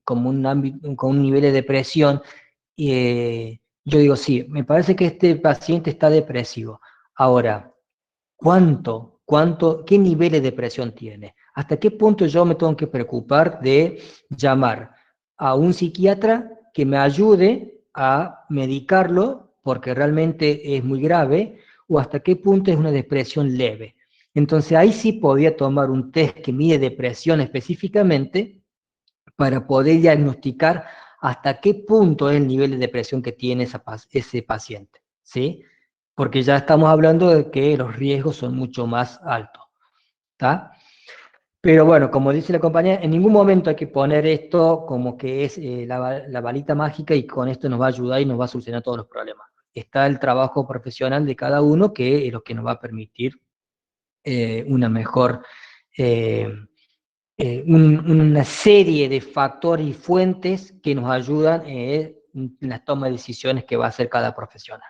como un ámbito, con un nivel de depresión, yo digo, sí, me parece que este paciente está depresivo. Ahora, qué nivel de depresión tiene? ¿Hasta qué punto yo me tengo que preocupar de llamar a un psiquiatra que me ayude a medicarlo porque realmente es muy grave? ¿O hasta qué punto es una depresión leve? Entonces ahí sí podía tomar un test que mide depresión específicamente para poder diagnosticar hasta qué punto es el nivel de depresión que tiene ese paciente, ¿sí? Porque ya estamos hablando de que los riesgos son mucho más altos, ¿está? Pero bueno, como dice la compañera, en ningún momento hay que poner esto como que es la balita mágica y con esto nos va a ayudar y nos va a solucionar todos los problemas. Está el trabajo profesional de cada uno que es lo que nos va a permitir una mejor, eh, una serie de factores y fuentes que nos ayudan en la toma de decisiones que va a hacer cada profesional.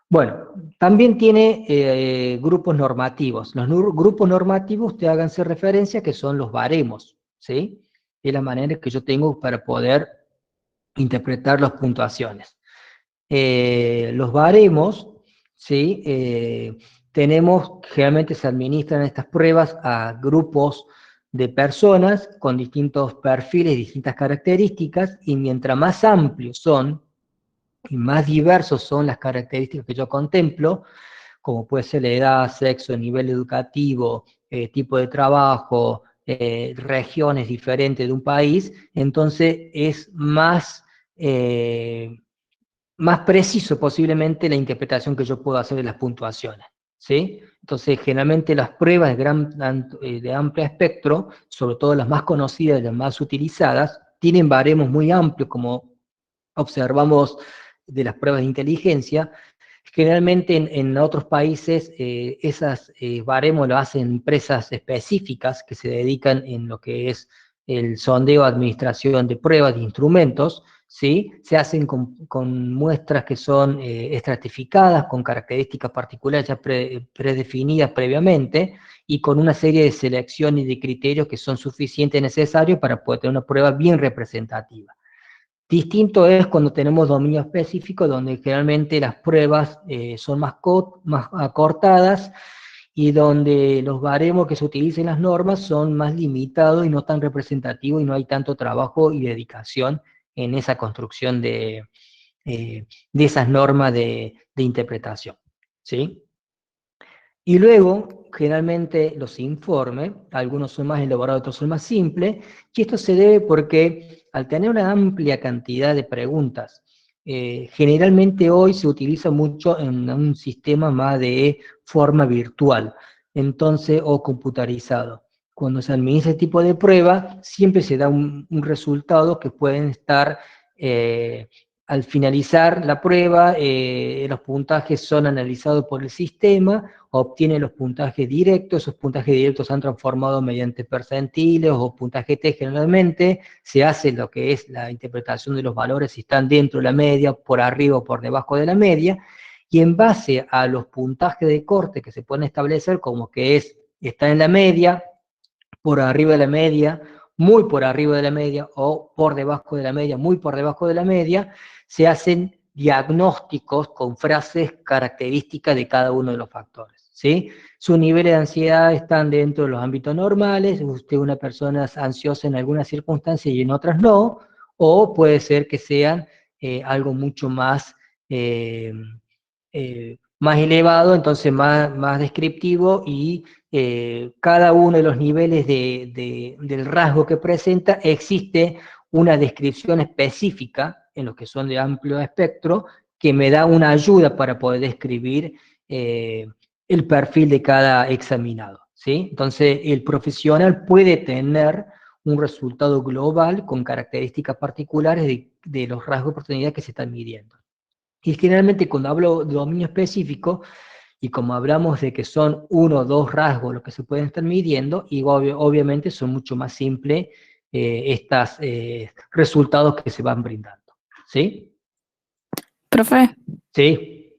Bueno, también tiene grupos normativos. Los grupos normativos, ustedes háganse referencia que son los baremos, ¿sí? Es la manera que yo tengo para poder interpretar las puntuaciones. Los baremos, ¿sí? Generalmente se administran estas pruebas a grupos de personas con distintos perfiles, distintas características, y mientras más amplios son, y más diversos son las características que yo contemplo, como puede ser la edad, sexo, nivel educativo, tipo de trabajo, regiones diferentes de un país, entonces es más preciso posiblemente la interpretación que yo puedo hacer de las puntuaciones, ¿sí? Entonces, generalmente las pruebas de amplio espectro, sobre todo las más conocidas y las más utilizadas, tienen baremos muy amplios, como observamos de las pruebas de inteligencia. Generalmente en otros países esas baremos lo hacen empresas específicas que se dedican en lo que es el sondeo, administración de pruebas, de instrumentos, ¿sí? Se hacen con muestras que son estratificadas, con características particulares ya predefinidas previamente, y con una serie de selección y de criterios que son suficientes y necesarios para poder tener una prueba bien representativa. Distinto es cuando tenemos dominio específico, donde generalmente las pruebas son más acortadas y donde los baremos que se utilizan en las normas son más limitados y no tan representativos y no hay tanto trabajo y dedicación en esa construcción de esas normas de interpretación, ¿sí? Y luego, generalmente, los informes, algunos son más elaborados, otros son más simples, y esto se debe porque al tener una amplia cantidad de preguntas, generalmente hoy se utiliza mucho en un sistema más de forma virtual, entonces, o computarizado. Cuando se administra este tipo de prueba, siempre se da un resultado que pueden estar al finalizar la prueba, los puntajes son analizados por el sistema, obtiene los puntajes directos, esos puntajes directos se han transformado mediante percentiles o puntaje T generalmente, se hace lo que es la interpretación de los valores si están dentro de la media, por arriba o por debajo de la media, y en base a los puntajes de corte que se pueden establecer, como que está en la media, por arriba de la media, muy por arriba de la media, o por debajo de la media, muy por debajo de la media, se hacen diagnósticos con frases características de cada uno de los factores, ¿sí? Sus niveles de ansiedad están dentro de los ámbitos normales, usted es una persona ansiosa en algunas circunstancias y en otras no, o puede ser que sean algo mucho más, más elevado, entonces más descriptivo, y cada uno de los niveles del rasgo que presenta existe una descripción específica en los que son de amplio espectro, que me da una ayuda para poder describir el perfil de cada examinado, ¿sí? Entonces, el profesional puede tener un resultado global con características particulares de los rasgos de oportunidad que se están midiendo. Y generalmente cuando hablo de dominio específico, y como hablamos de que son uno o dos rasgos los que se pueden estar midiendo, y obviamente son mucho más simples estos resultados que se van brindando. ¿Sí? Profe, Sí.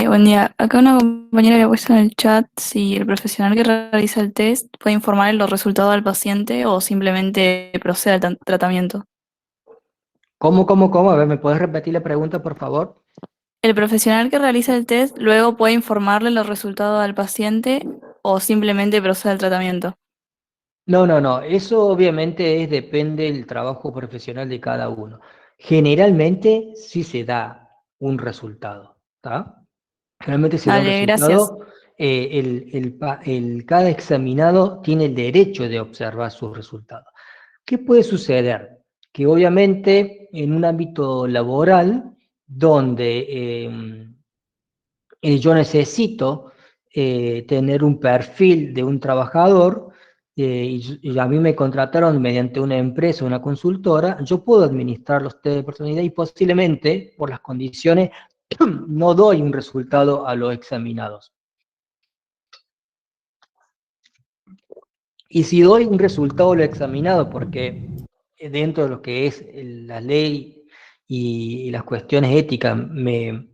buen día. Acá una compañera le ha puesto en el chat si el profesional que realiza el test puede informar los resultados al paciente o simplemente procede al tratamiento. ¿Cómo? A ver, ¿me puedes repetir la pregunta, por favor? ¿El profesional que realiza el test luego puede informarle los resultados al paciente o simplemente procede al tratamiento? No. Eso obviamente depende del trabajo profesional de cada uno. Generalmente sí se da un resultado, ¿está? Generalmente se da un Dale, gracias. resultado, cada examinado tiene el derecho de observar sus resultados. ¿Qué puede suceder? Que obviamente en un ámbito laboral, donde yo necesito tener un perfil de un trabajador, y a mí me contrataron mediante una empresa, una consultora, yo puedo administrar los test de personalidad y posiblemente, por las condiciones, no doy un resultado a los examinados. Y si doy un resultado a los examinados, porque dentro de lo que es la ley y las cuestiones éticas me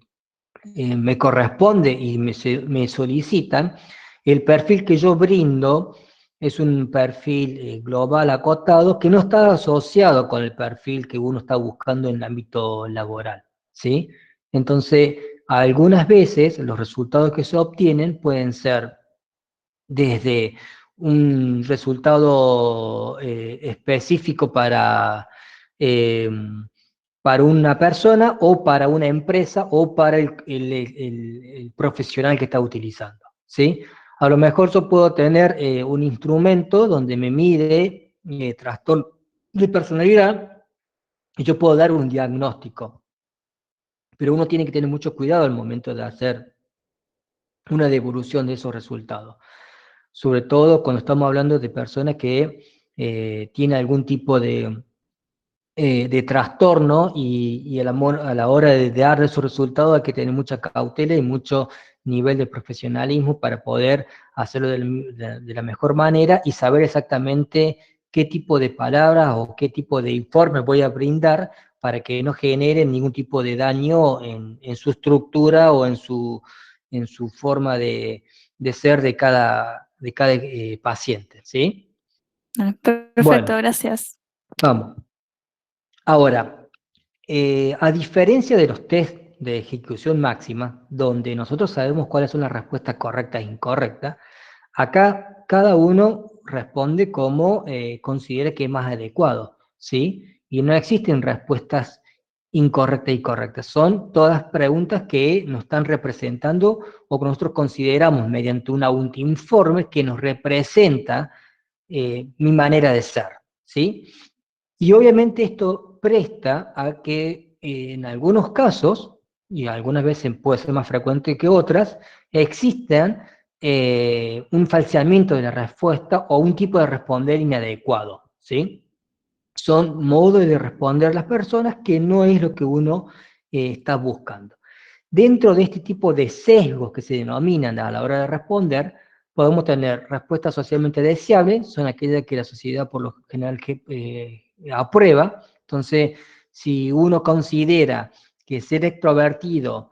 corresponde y me solicitan, el perfil que yo brindo es un perfil global acotado que no está asociado con el perfil que uno está buscando en el ámbito laboral, ¿sí? Entonces, algunas veces los resultados que se obtienen pueden ser desde un resultado específico para una persona o para una empresa o para el profesional que está utilizando, ¿sí? A lo mejor yo puedo tener un instrumento donde me mide trastorno de personalidad y yo puedo dar un diagnóstico, pero uno tiene que tener mucho cuidado al momento de hacer una devolución de esos resultados, sobre todo cuando estamos hablando de personas que tienen algún tipo de trastorno, y a la hora de dar esos resultados hay que tener mucha cautela y mucho nivel de profesionalismo para poder hacerlo de la mejor manera y saber exactamente qué tipo de palabras o qué tipo de informe voy a brindar para que no generen ningún tipo de daño en su estructura o en su forma de ser de cada paciente, ¿sí? Perfecto, Bueno, gracias. vamos. Ahora, a diferencia de los test de ejecución máxima, donde nosotros sabemos cuáles son las respuestas correctas e incorrectas, acá cada uno responde como considere que es más adecuado, ¿sí? Y no existen respuestas incorrectas y correctas. Son todas preguntas que nos están representando o que nosotros consideramos mediante un informe que nos representa mi manera de ser, ¿sí? Y obviamente esto presta a que en algunos casos, y algunas veces puede ser más frecuente que otras, existan un falseamiento de la respuesta o un tipo de responder inadecuado, ¿sí? Son modos de responder a las personas que no es lo que uno está buscando. Dentro de este tipo de sesgos que se denominan a la hora de responder, podemos tener respuestas socialmente deseables, son aquellas que la sociedad por lo general aprueba. Entonces, si uno considera que ser extrovertido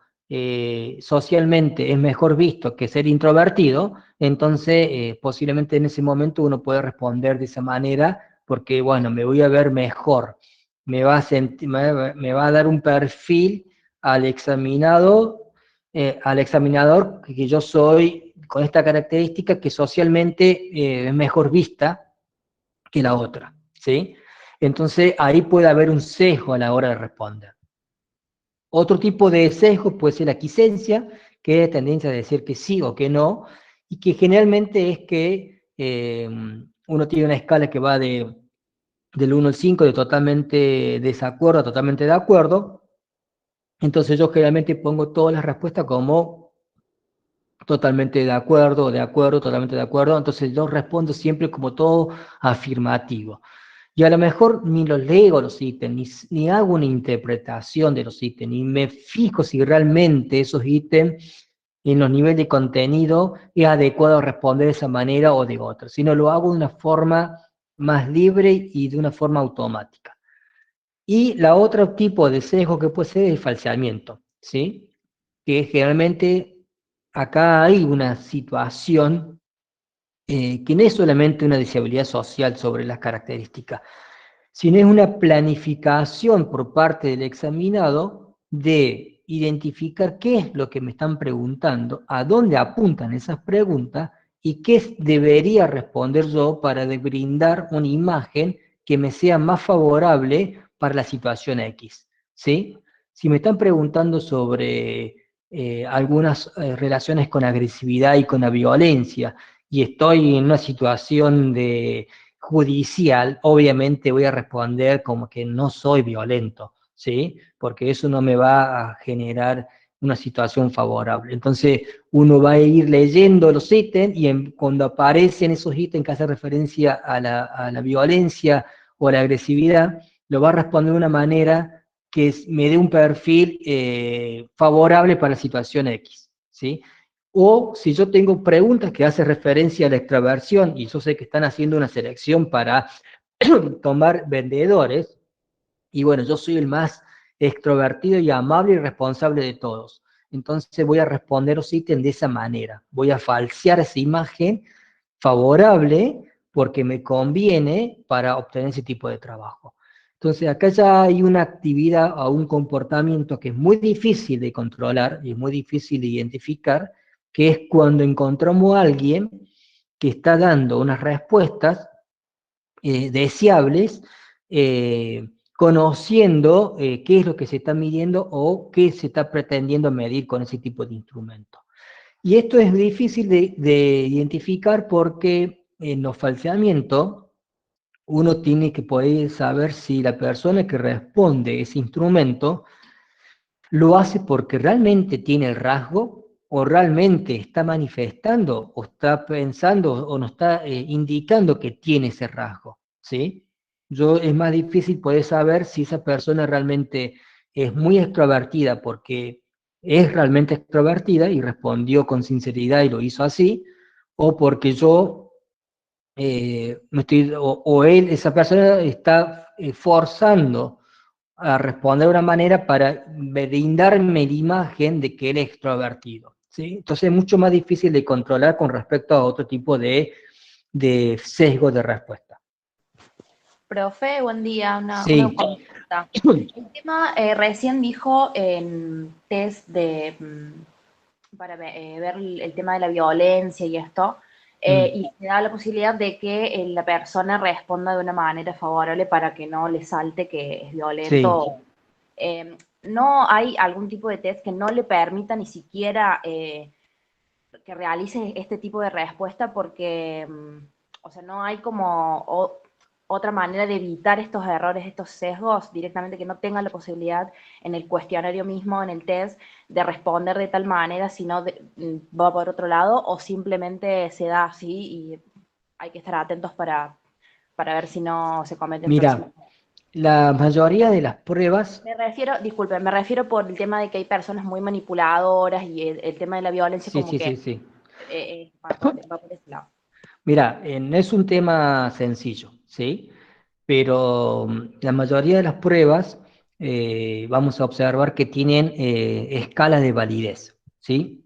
socialmente es mejor visto que ser introvertido, entonces posiblemente en ese momento uno puede responder de esa manera, porque bueno, me voy a ver mejor, me va a dar un perfil al examinador que yo soy con esta característica que socialmente es mejor vista que la otra, ¿sí? Entonces ahí puede haber un sesgo a la hora de responder. Otro tipo de sesgo puede ser la quiescencia, que es tendencia a decir que sí o que no, y que generalmente es que uno tiene una escala que va del 1 al 5, de totalmente desacuerdo a totalmente de acuerdo. Entonces yo generalmente pongo todas las respuestas como totalmente de acuerdo, totalmente de acuerdo. Entonces yo respondo siempre como todo afirmativo. Y a lo mejor ni los leo los ítems, ni hago una interpretación de los ítems, ni me fijo si realmente esos ítems en los niveles de contenido es adecuado responder de esa manera o de otra, sino lo hago de una forma más libre y de una forma automática. Y la otro tipo de sesgo que puede ser es el falseamiento, ¿sí? Que generalmente acá hay una situación que no es solamente una disabilidad social sobre las características, sino es una planificación por parte del examinado de identificar qué es lo que me están preguntando, a dónde apuntan esas preguntas y qué debería responder yo para brindar una imagen que me sea más favorable para la situación X, ¿sí? Si me están preguntando sobre algunas relaciones con agresividad y con la violencia, y estoy en una situación judicial, obviamente voy a responder como que no soy violento, ¿sí? Porque eso no me va a generar una situación favorable. Entonces, uno va a ir leyendo los ítems y cuando aparecen esos ítems que hacen referencia a la violencia o a la agresividad, lo va a responder de una manera que me dé un perfil favorable para la situación X, ¿sí? O si yo tengo preguntas que hacen referencia a la extraversión y yo sé que están haciendo una selección para tomar vendedores, y bueno, yo soy el más extrovertido y amable y responsable de todos. Entonces voy a responder los ítems de esa manera. Voy a falsear esa imagen favorable porque me conviene para obtener ese tipo de trabajo. Entonces acá ya hay una actividad o un comportamiento que es muy difícil de controlar y es muy difícil de identificar, que es cuando encontramos a alguien que está dando unas respuestas deseables, conociendo qué es lo que se está midiendo o qué se está pretendiendo medir con ese tipo de instrumento. Y esto es difícil de identificar porque en los falseamientos uno tiene que poder saber si la persona que responde ese instrumento lo hace porque realmente tiene el rasgo o realmente está manifestando o está pensando o nos está indicando que tiene ese rasgo, ¿sí? Es más difícil poder saber si esa persona realmente es muy extrovertida porque es realmente extrovertida y respondió con sinceridad y lo hizo así, o porque yo esa persona está forzando a responder de una manera para brindarme la imagen de que él es extrovertido, ¿sí? Entonces es mucho más difícil de controlar con respecto a otro tipo de sesgo de respuesta. Profe, buen día. Una Sí. consulta. El tema, recién dijo en test para ver el tema de la violencia y esto, y se da la posibilidad de que la persona responda de una manera favorable para que no le salte que es violento. Sí. ¿No hay algún tipo de test que no le permita ni siquiera que realice este tipo de respuesta? Porque, o sea, no hay como otra manera de evitar estos errores, estos sesgos, directamente que no tenga la posibilidad en el cuestionario mismo, en el test, de responder de tal manera, sino va por otro lado, o simplemente se da así y hay que estar atentos para ver si no se cometen próximos. Mira, la mayoría de las pruebas... Me refiero por el tema de que hay personas muy manipuladoras y el tema de la violencia Sí, como sí, que sí. va por ese lado. Mira, no es un tema sencillo, ¿sí? Pero la mayoría de las pruebas vamos a observar que tienen escalas de validez, ¿sí?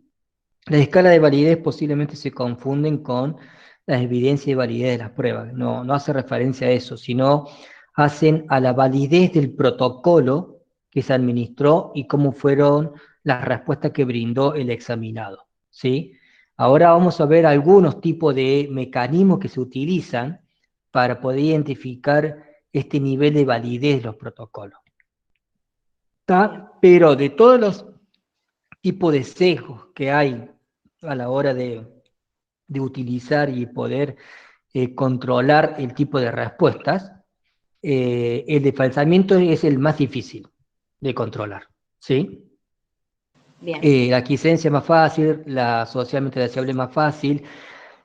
Las escalas de validez posiblemente se confunden con las evidencias de validez de las pruebas. No hace referencia a eso, sino hacen a la validez del protocolo que se administró y cómo fueron las respuestas que brindó el examinado, ¿sí? Ahora vamos a ver algunos tipos de mecanismos que se utilizan para poder identificar este nivel de validez de los protocolos. ¿Está? Pero de todos los tipos de sesgos que hay a la hora de utilizar y poder controlar el tipo de respuestas, el de falsamiento es el más difícil de controlar, ¿sí? Bien. La quiescencia es más fácil, la socialmente deseable es más fácil,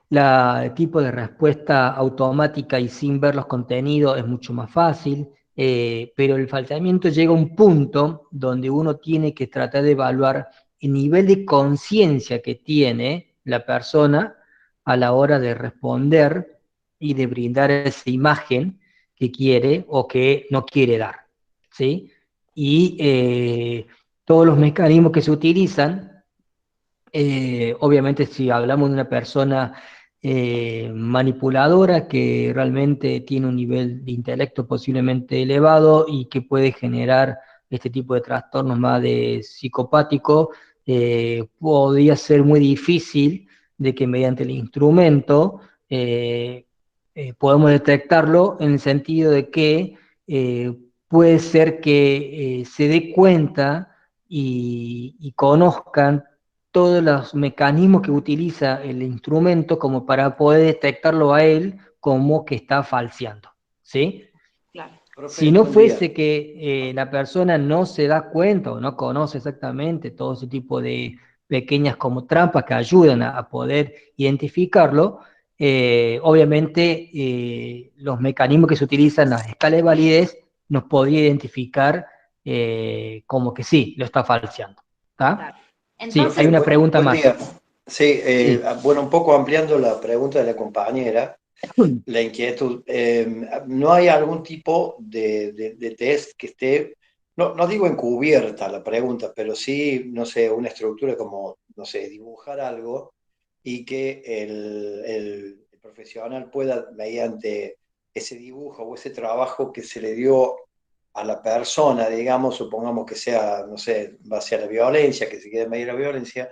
el tipo de respuesta automática y sin ver los contenidos es mucho más fácil, pero el falsamiento llega a un punto donde uno tiene que tratar de evaluar el nivel de conciencia que tiene la persona a la hora de responder y de brindar esa imagen que quiere o que no quiere dar, ¿sí? Y todos los mecanismos que se utilizan, obviamente si hablamos de una persona manipuladora que realmente tiene un nivel de intelecto posiblemente elevado y que puede generar este tipo de trastornos más de psicopático, podría ser muy difícil de que mediante el instrumento podemos detectarlo en el sentido de que puede ser que se dé cuenta y conozcan todos los mecanismos que utiliza el instrumento como para poder detectarlo a él como que está falseando, ¿sí? Claro. Si no fuese que la persona no se da cuenta o no conoce exactamente todo ese tipo de pequeñas como trampas que ayudan a poder identificarlo, obviamente los mecanismos que se utilizan, las escalas de validez, nos podría identificar como que sí, lo está falseando, ¿está? Claro. Sí, Entonces, hay una pregunta buen más. día. Sí, Sí. bueno, un poco ampliando la pregunta de la compañera, la inquietud. ¿No hay algún tipo de test que esté, no digo encubierta la pregunta, pero sí, no sé, una estructura como, no sé, dibujar algo y que el profesional pueda, mediante ese dibujo o ese trabajo que se le dio a la persona, digamos, supongamos que sea, no sé, en base a la violencia, que se quiere medir la violencia,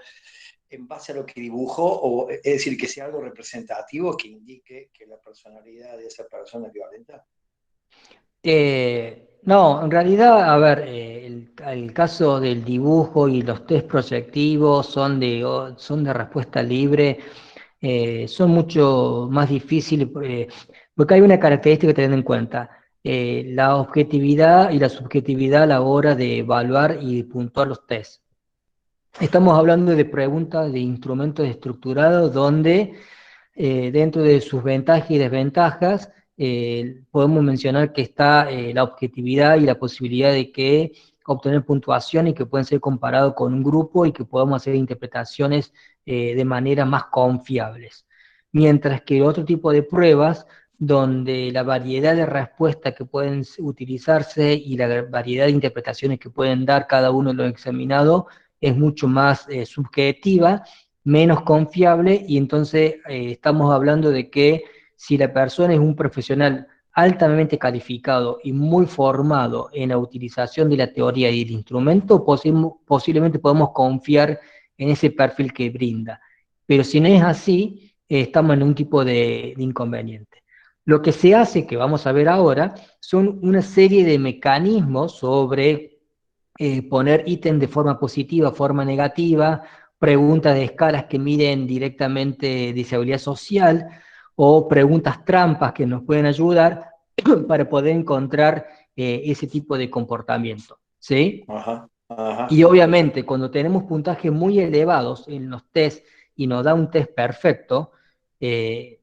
en base a lo que dibujó, o es decir, que sea algo representativo que indique que la personalidad de esa persona es violenta? No, en realidad, a ver, el caso del dibujo y los test proyectivos son de respuesta libre, son mucho más difíciles porque hay una característica que tener en cuenta, la objetividad y la subjetividad a la hora de evaluar y puntuar los tests. Estamos hablando de preguntas de instrumentos estructurados donde dentro de sus ventajas y desventajas podemos mencionar que está la objetividad y la posibilidad de que obtener puntuación y que pueden ser comparados con un grupo y que podamos hacer interpretaciones de manera más confiables. mientras que otro tipo de pruebas donde la variedad de respuestas que pueden utilizarse y la variedad de interpretaciones que pueden dar cada uno de los examinados es mucho más subjetiva, menos confiable, y entonces estamos hablando de que si la persona es un profesional altamente calificado y muy formado en la utilización de la teoría y el instrumento, posiblemente podemos confiar en ese perfil que brinda. Pero si no es así, estamos en un tipo de inconveniente. Lo que se hace, que vamos a ver ahora, son una serie de mecanismos sobre poner ítem de forma positiva, forma negativa, preguntas de escalas que miden directamente disabilidad social, o preguntas trampas que nos pueden ayudar para poder encontrar ese tipo de comportamiento, ¿sí? Ajá, ajá. Y obviamente, cuando tenemos puntajes muy elevados en los test y nos da un test perfecto,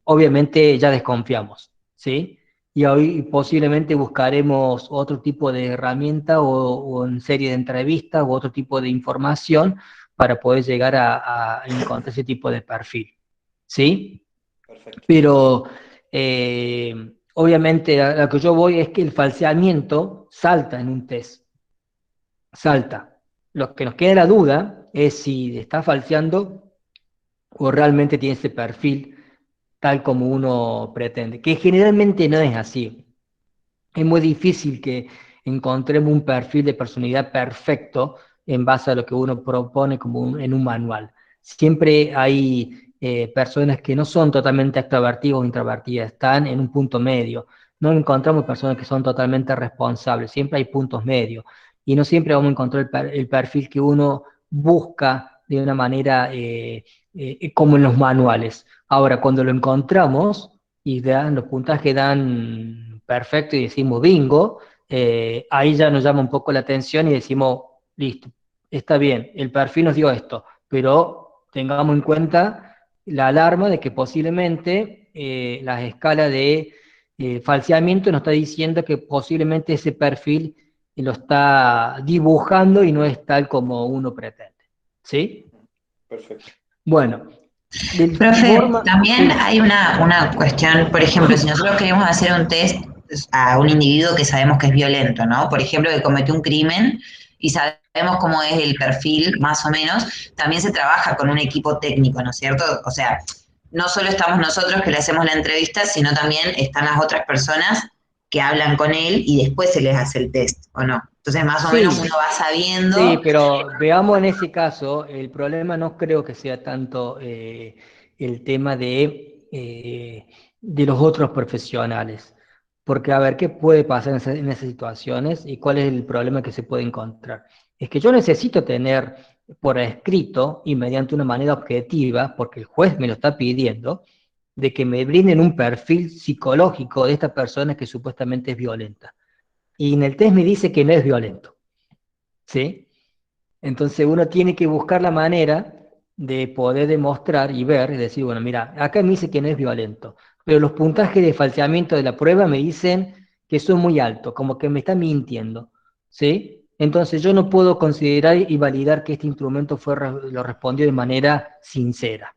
obviamente ya desconfiamos, ¿sí? Y hoy posiblemente buscaremos otro tipo de herramienta o en serie de entrevistas u otro tipo de información para poder llegar a encontrar ese tipo de perfil, ¿sí? Perfecto. Pero obviamente a lo que yo voy es que el falseamiento salta en un test, salta. Lo que nos queda la duda es si está falseando o realmente tiene ese perfil tal como uno pretende, que generalmente no es así. Es muy difícil que encontremos un perfil de personalidad perfecto en base a lo que uno propone como en un manual. Siempre hay personas que no son totalmente extrovertidas o introvertidas, están en un punto medio. No encontramos personas que son totalmente responsables, siempre hay puntos medios. Y no siempre vamos a encontrar el perfil que uno busca de una manera como en los manuales. Ahora, cuando lo encontramos y los puntajes dan perfecto y decimos bingo, ahí ya nos llama un poco la atención y decimos, listo, está bien, el perfil nos dio esto, pero tengamos en cuenta la alarma de que posiblemente la escala de falseamiento nos está diciendo que posiblemente ese perfil lo está dibujando y no es tal como uno pretende. ¿Sí? Perfecto. Bueno, Profe, también hay una cuestión, por ejemplo, si nosotros queremos hacer un test a un individuo que sabemos que es violento, ¿no? Por ejemplo, que cometió un crimen y sabemos cómo es el perfil, más o menos, también se trabaja con un equipo técnico, ¿no es cierto? O sea, no solo estamos nosotros que le hacemos la entrevista, sino también están las otras personas que hablan con él y después se les hace el test, ¿o no? Entonces, más o menos uno va sabiendo. Sí, pero veamos en ese caso, el problema no creo que sea tanto el tema de los otros profesionales. Porque, a ver, ¿qué puede pasar en esas situaciones y cuál es el problema que se puede encontrar? Es que yo necesito tener por escrito y mediante una manera objetiva, porque el juez me lo está pidiendo, de que me brinden un perfil psicológico de esta persona que supuestamente es violenta. Y en el test me dice que no es violento, ¿sí? Entonces uno tiene que buscar la manera de poder demostrar y ver, y decir, bueno, mira, acá me dice que no es violento, pero los puntajes de falseamiento de la prueba me dicen que son muy altos, como que me está mintiendo, ¿sí? Entonces yo no puedo considerar y validar que este instrumento lo respondió de manera sincera,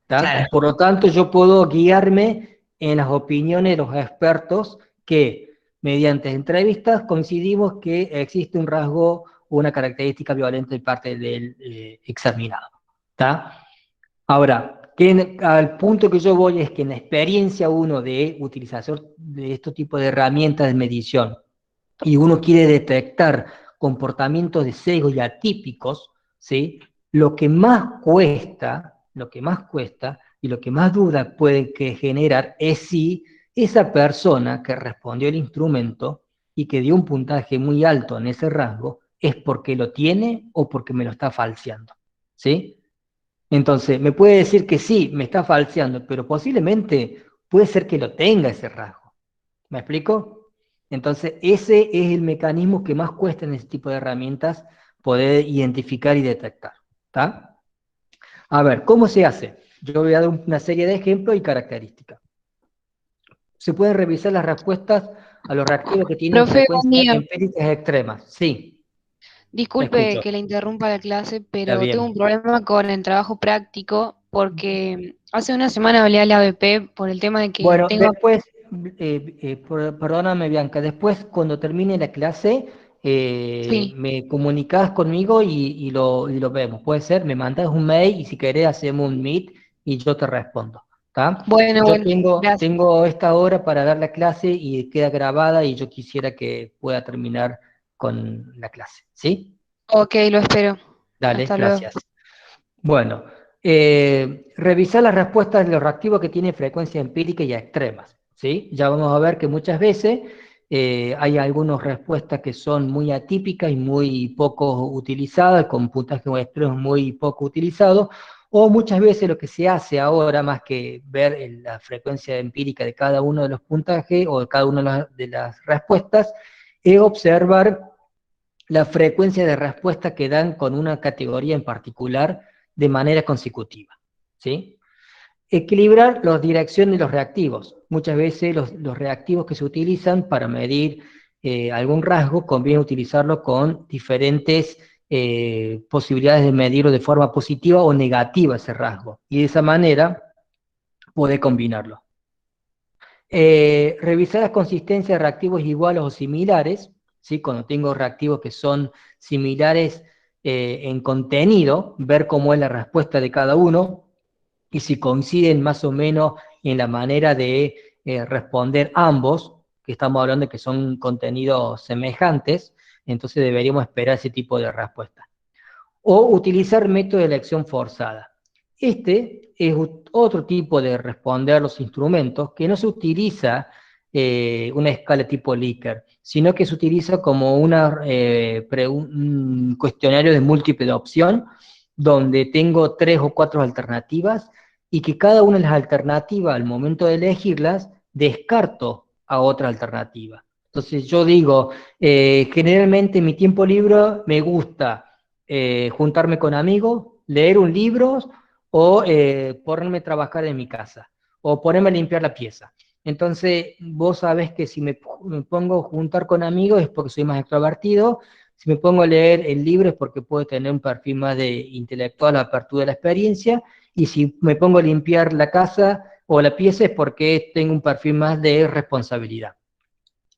¿tá? Claro. Por lo tanto, yo puedo guiarme en las opiniones de los expertos que, mediante entrevistas, coincidimos que existe un rasgo o una característica violenta de parte del examinado, ¿tá? Ahora, al punto que yo voy es que en la experiencia uno de utilización de este tipo de herramientas de medición y uno quiere detectar comportamientos de sesgo y atípicos, ¿sí? Lo que más cuesta y lo que más duda puede generar es si esa persona que respondió el instrumento y que dio un puntaje muy alto en ese rasgo es porque lo tiene o porque me lo está falseando, ¿sí? Entonces, me puede decir que sí, me está falseando, pero posiblemente puede ser que lo tenga ese rasgo. ¿Me explico? Entonces, ese es el mecanismo que más cuesta en ese tipo de herramientas poder identificar y detectar. ¿Está? A ver, ¿cómo se hace? Yo voy a dar una serie de ejemplos y características. Se pueden revisar las respuestas a los reactivos que tienen Profe, buen frecuencias día. empíricas extremas. Sí, Disculpe escucho. que le interrumpa la clase, Está pero tengo un bien. problema con el trabajo práctico porque hace una semana hablé al ABP por el tema de que Bueno, tengo... después, perdóname Bianca, después cuando termine la clase, Sí, me comunicas conmigo y lo vemos. Puede ser, me mandas un mail y si querés hacemos un meet y yo te respondo. ¿Tá? bueno, Yo bueno, tengo, gracias. tengo esta hora para dar la clase y queda grabada y yo quisiera que pueda terminar con la clase. ¿Sí? Ok, lo espero. Dale, Hasta luego. gracias. Bueno, revisar las respuestas de los reactivos que tienen frecuencia empírica y extremas, ¿sí? Ya vamos a ver que muchas veces hay algunas respuestas que son muy atípicas y muy poco utilizadas, con puntajes extremos muy poco utilizados, o muchas veces lo que se hace ahora, más que ver la frecuencia empírica de cada uno de los puntajes o de cada una de las respuestas, es observar la frecuencia de respuesta que dan con una categoría en particular de manera consecutiva, ¿sí? Equilibrar las direcciones de los reactivos. Muchas veces los reactivos que se utilizan para medir algún rasgo conviene utilizarlo con diferentes posibilidades de medirlo de forma positiva o negativa ese rasgo. Y de esa manera puede combinarlo. Revisar la consistencia de reactivos iguales o similares, ¿sí? Cuando tengo reactivos que son similares en contenido, ver cómo es la respuesta de cada uno y si coinciden más o menos en la manera de responder ambos, que estamos hablando de que son contenidos semejantes, entonces deberíamos esperar ese tipo de respuesta. O utilizar método de elección forzada. Este es otro tipo de responder los instrumentos que no se utiliza una escala tipo Likert, sino que se utiliza como un cuestionario de múltiple opción, donde tengo 3 o 4 alternativas y que cada una de las alternativas, al momento de elegirlas, descarto a otra alternativa. Entonces yo digo, generalmente en mi tiempo libre me gusta juntarme con amigos, leer un libro o ponerme a trabajar en mi casa o ponerme a limpiar la pieza. Entonces, vos sabés que si me pongo a juntar con amigos es porque soy más extrovertido, si me pongo a leer el libro es porque puedo tener un perfil más de intelectual, apertura de la experiencia, y si me pongo a limpiar la casa o la pieza es porque tengo un perfil más de responsabilidad.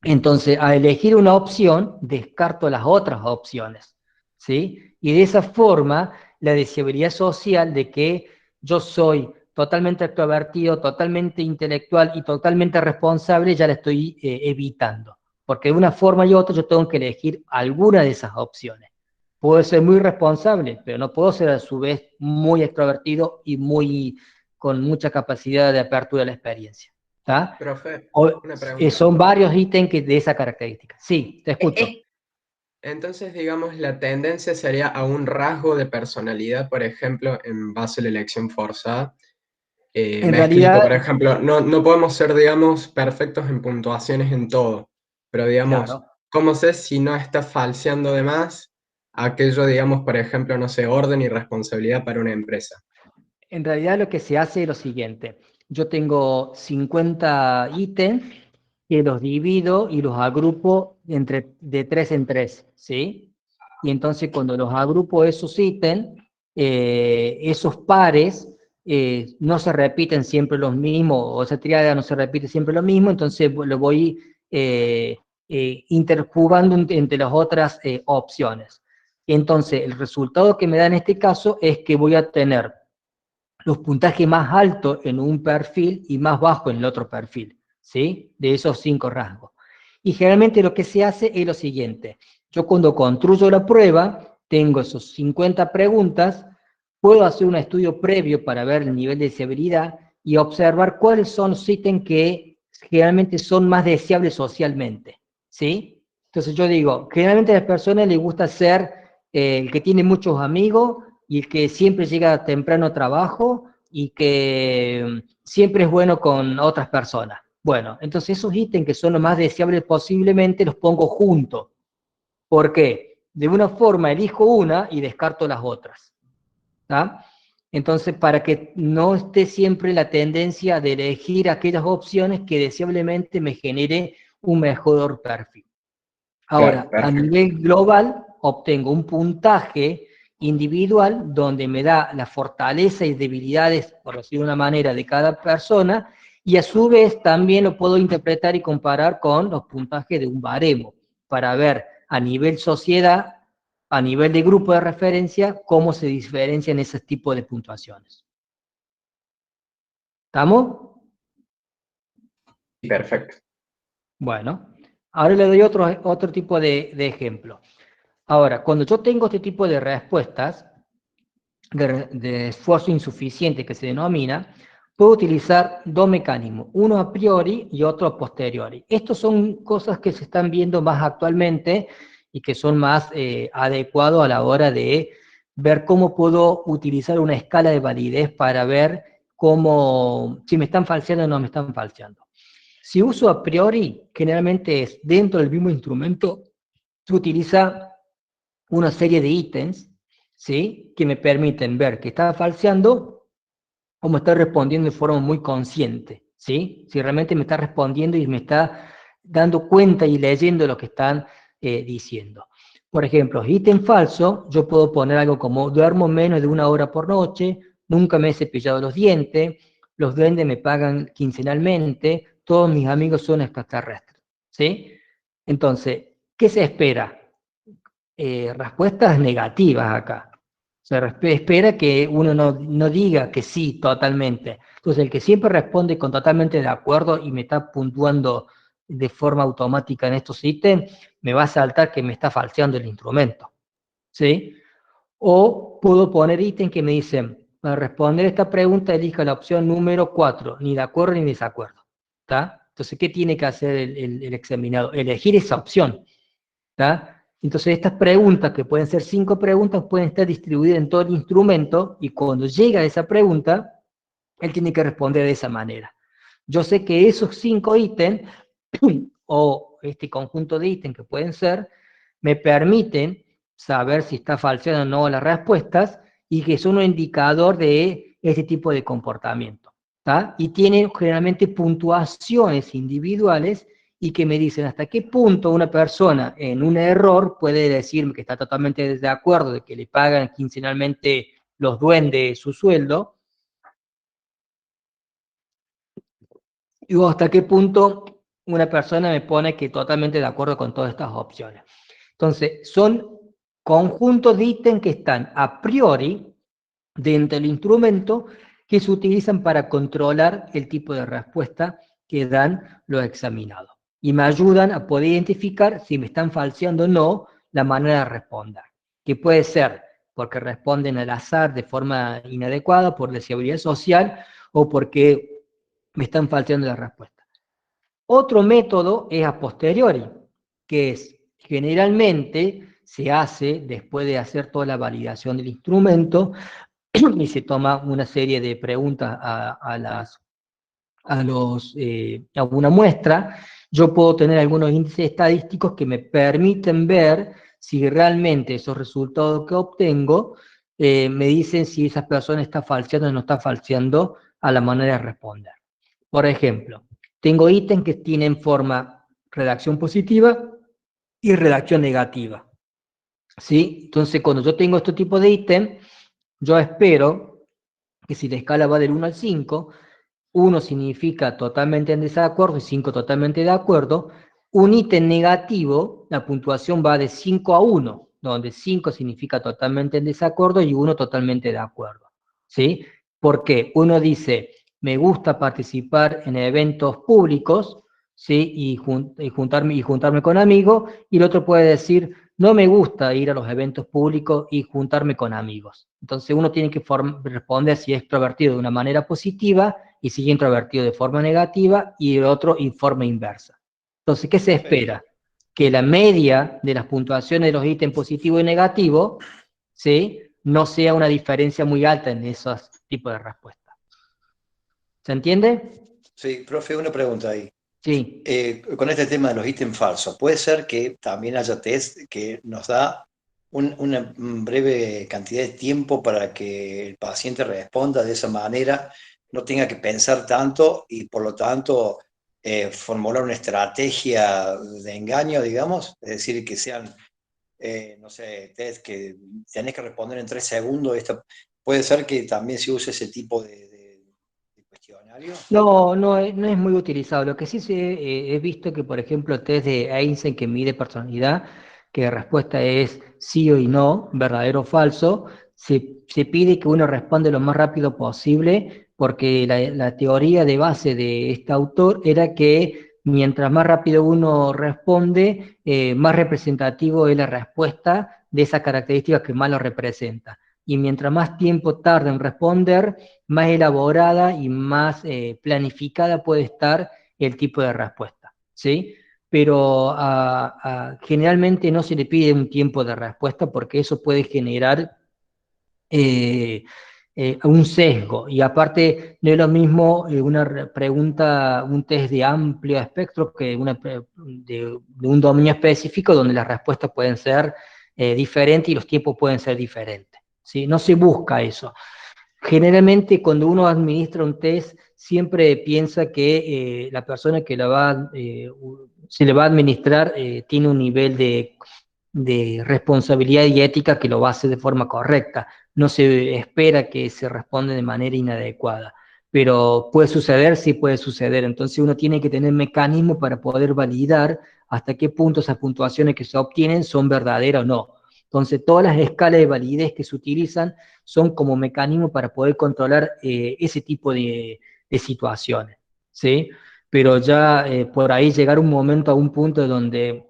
Entonces, al elegir una opción, descarto las otras opciones, ¿sí? Y de esa forma, la deseabilidad social de que yo soy totalmente extrovertido, totalmente intelectual y totalmente responsable, ya la estoy evitando. Porque de una forma y otra yo tengo que elegir alguna de esas opciones. Puedo ser muy responsable, pero no puedo ser a su vez muy extrovertido y con mucha capacidad de apertura a la experiencia. ¿Está? Profe, O, una pregunta. son varios ítems de esa característica. Sí, te escucho. Entonces, digamos, la tendencia sería a un rasgo de personalidad, por ejemplo, en base a la elección forzada. En Me explico, por realidad, ejemplo, no podemos ser, digamos, perfectos en puntuaciones en todo, pero, digamos, claro, ¿cómo sé si no está falseando de más aquello, digamos, por ejemplo, no sé, orden y responsabilidad para una empresa? en realidad lo que se hace es lo siguiente. Yo tengo 50 ítems que los divido y los agrupo de 3 en 3, ¿sí? Y entonces cuando los agrupo esos ítems, esos pares no se repiten siempre los mismos, o esa triada no se repite siempre lo mismo, entonces lo voy interjugando entre las otras opciones. Entonces, el resultado que me da en este caso es que voy a tener los puntajes más altos en un perfil y más bajos en el otro perfil, ¿sí? De esos 5 rasgos. Y generalmente lo que se hace es lo siguiente. Yo cuando construyo la prueba, tengo esos 50 preguntas, puedo hacer un estudio previo para ver el nivel de deseabilidad y observar cuáles son los ítems que generalmente son más deseables socialmente, ¿sí? Entonces yo digo, generalmente a las personas les gusta ser el que tiene muchos amigos y el que siempre llega temprano a trabajo y que siempre es bueno con otras personas. Bueno, entonces esos ítems que son los más deseables posiblemente los pongo juntos. ¿Por qué? De una forma elijo una y descarto las otras. ¿Tá? Entonces, para que no esté siempre la tendencia de elegir aquellas opciones que deseablemente me genere un mejor perfil. Claro, Ahora, a perfecto. nivel global, obtengo un puntaje individual, donde me da la fortaleza y debilidades, por decirlo de una manera, de cada persona, y a su vez también lo puedo interpretar y comparar con los puntajes de un baremo, para ver a nivel sociedad, a nivel de grupo de referencia, cómo se diferencian esos tipos de puntuaciones. ¿Estamos? Perfecto. Bueno, ahora le doy otro tipo de ejemplo. Ahora, cuando yo tengo este tipo de respuestas, de esfuerzo insuficiente que se denomina, puedo utilizar dos mecanismos, uno a priori y otro a posteriori. Estos son cosas que se están viendo más actualmente y que son más adecuados a la hora de ver cómo puedo utilizar una escala de validez para ver si me están falseando o no me están falseando. Si uso a priori, generalmente es dentro del mismo instrumento, se utiliza una serie de ítems, ¿sí?, que me permiten ver que está falseando o me está respondiendo de forma muy consciente, ¿sí? Si realmente me está respondiendo y me está dando cuenta y leyendo lo que están diciendo. Por ejemplo, ítem falso, yo puedo poner algo como: duermo menos de 1 hora por noche, nunca me he cepillado los dientes, los duendes me pagan quincenalmente, todos mis amigos son extraterrestres, ¿sí? Entonces, ¿qué se espera? Respuestas negativas acá. Se espera que uno no diga que sí totalmente. Entonces, el que siempre responde con totalmente de acuerdo y me está puntuando de forma automática en estos ítems, me va a saltar que me está falseando el instrumento, ¿sí? O puedo poner ítems que me dicen: para responder esta pregunta, elija la opción número 4, ni de acuerdo ni desacuerdo, ¿está? Entonces, ¿qué tiene que hacer el examinado? Elegir esa opción, ¿está? Entonces, estas preguntas, que pueden ser 5 preguntas, pueden estar distribuidas en todo el instrumento, y cuando llega a esa pregunta, él tiene que responder de esa manera. Yo sé que esos 5 ítems, o este conjunto de ítems que pueden ser, me permiten saber si está falseando o no las respuestas, y que son un indicador de este tipo de comportamiento, ¿tá? Y tienen generalmente puntuaciones individuales, y que me dicen hasta qué punto una persona en un error puede decirme que está totalmente de acuerdo de que le pagan quincenalmente los duendes su sueldo, y hasta qué punto una persona me pone que totalmente de acuerdo con todas estas opciones. Entonces, son conjuntos de ítems que están a priori dentro del instrumento, que se utilizan para controlar el tipo de respuesta que dan los examinados, y me ayudan a poder identificar si me están falseando o no la manera de responder, que puede ser porque responden al azar de forma inadecuada, por deseabilidad social, o porque me están falseando la respuesta. Otro método es a posteriori, que es generalmente se hace después de hacer toda la validación del instrumento, y se toma una serie de preguntas a una muestra. Yo puedo tener algunos índices estadísticos que me permiten ver si realmente esos resultados que obtengo me dicen si esa persona está falseando o no está falseando a la manera de responder. Por ejemplo, tengo ítems que tienen forma redacción positiva y redacción negativa, ¿sí? Entonces, cuando yo tengo este tipo de ítem, yo espero que si la escala va del 1 al 5, 1 significa totalmente en desacuerdo y 5 totalmente de acuerdo, un ítem negativo, la puntuación va de 5 a 1, donde 5 significa totalmente en desacuerdo y 1 totalmente de acuerdo, ¿sí? Porque uno dice: me gusta participar en eventos públicos, ¿sí?, y juntarme con amigos, y el otro puede decir: no me gusta ir a los eventos públicos y juntarme con amigos. Entonces uno tiene que responder si es extrovertido de una manera positiva, y si es introvertido de forma negativa, y el otro en forma inversa. Entonces, ¿qué se espera? Que la media de las puntuaciones de los ítems positivo y negativo, ¿sí?, no sea una diferencia muy alta en esos tipos de respuestas. ¿Se entiende? Sí, profe, una pregunta ahí. Sí. Con este tema de los ítems falsos, ¿puede ser que también haya test que nos da una breve cantidad de tiempo para que el paciente responda de esa manera, no tenga que pensar tanto y por lo tanto formular una estrategia de engaño, digamos? Es decir, que sean no sé, test que tenés que responder en 3 segundos, puede ser que también se use ese tipo de cuestionario. No es muy utilizado. Lo que sí he visto que, por ejemplo, el test de Einstein que mide personalidad, que la respuesta es sí o no, verdadero o falso, se pide que uno responda lo más rápido posible, porque la teoría de base de este autor era que mientras más rápido uno responde, más representativo es la respuesta de esa característica que más lo representa. Y mientras más tiempo tarda en responder, más elaborada y más planificada puede estar el tipo de respuesta, ¿sí? Pero generalmente no se le pide un tiempo de respuesta porque eso puede generar un sesgo. Y aparte, no es lo mismo una pregunta, un test de amplio espectro que de un dominio específico donde las respuestas pueden ser diferentes y los tiempos pueden ser diferentes, ¿sí? No se busca eso. Generalmente cuando uno administra un test, siempre piensa que la persona que se le va a administrar tiene un nivel de responsabilidad y ética que lo va a hacer de forma correcta. No se espera que se responda de manera inadecuada. Pero puede suceder, sí puede suceder. Entonces uno tiene que tener mecanismos para poder validar hasta qué punto esas puntuaciones que se obtienen son verdaderas o no. Entonces todas las escalas de validez que se utilizan son como mecanismo para poder controlar ese tipo de situaciones, ¿sí? Pero ya por ahí llegar un momento a un punto donde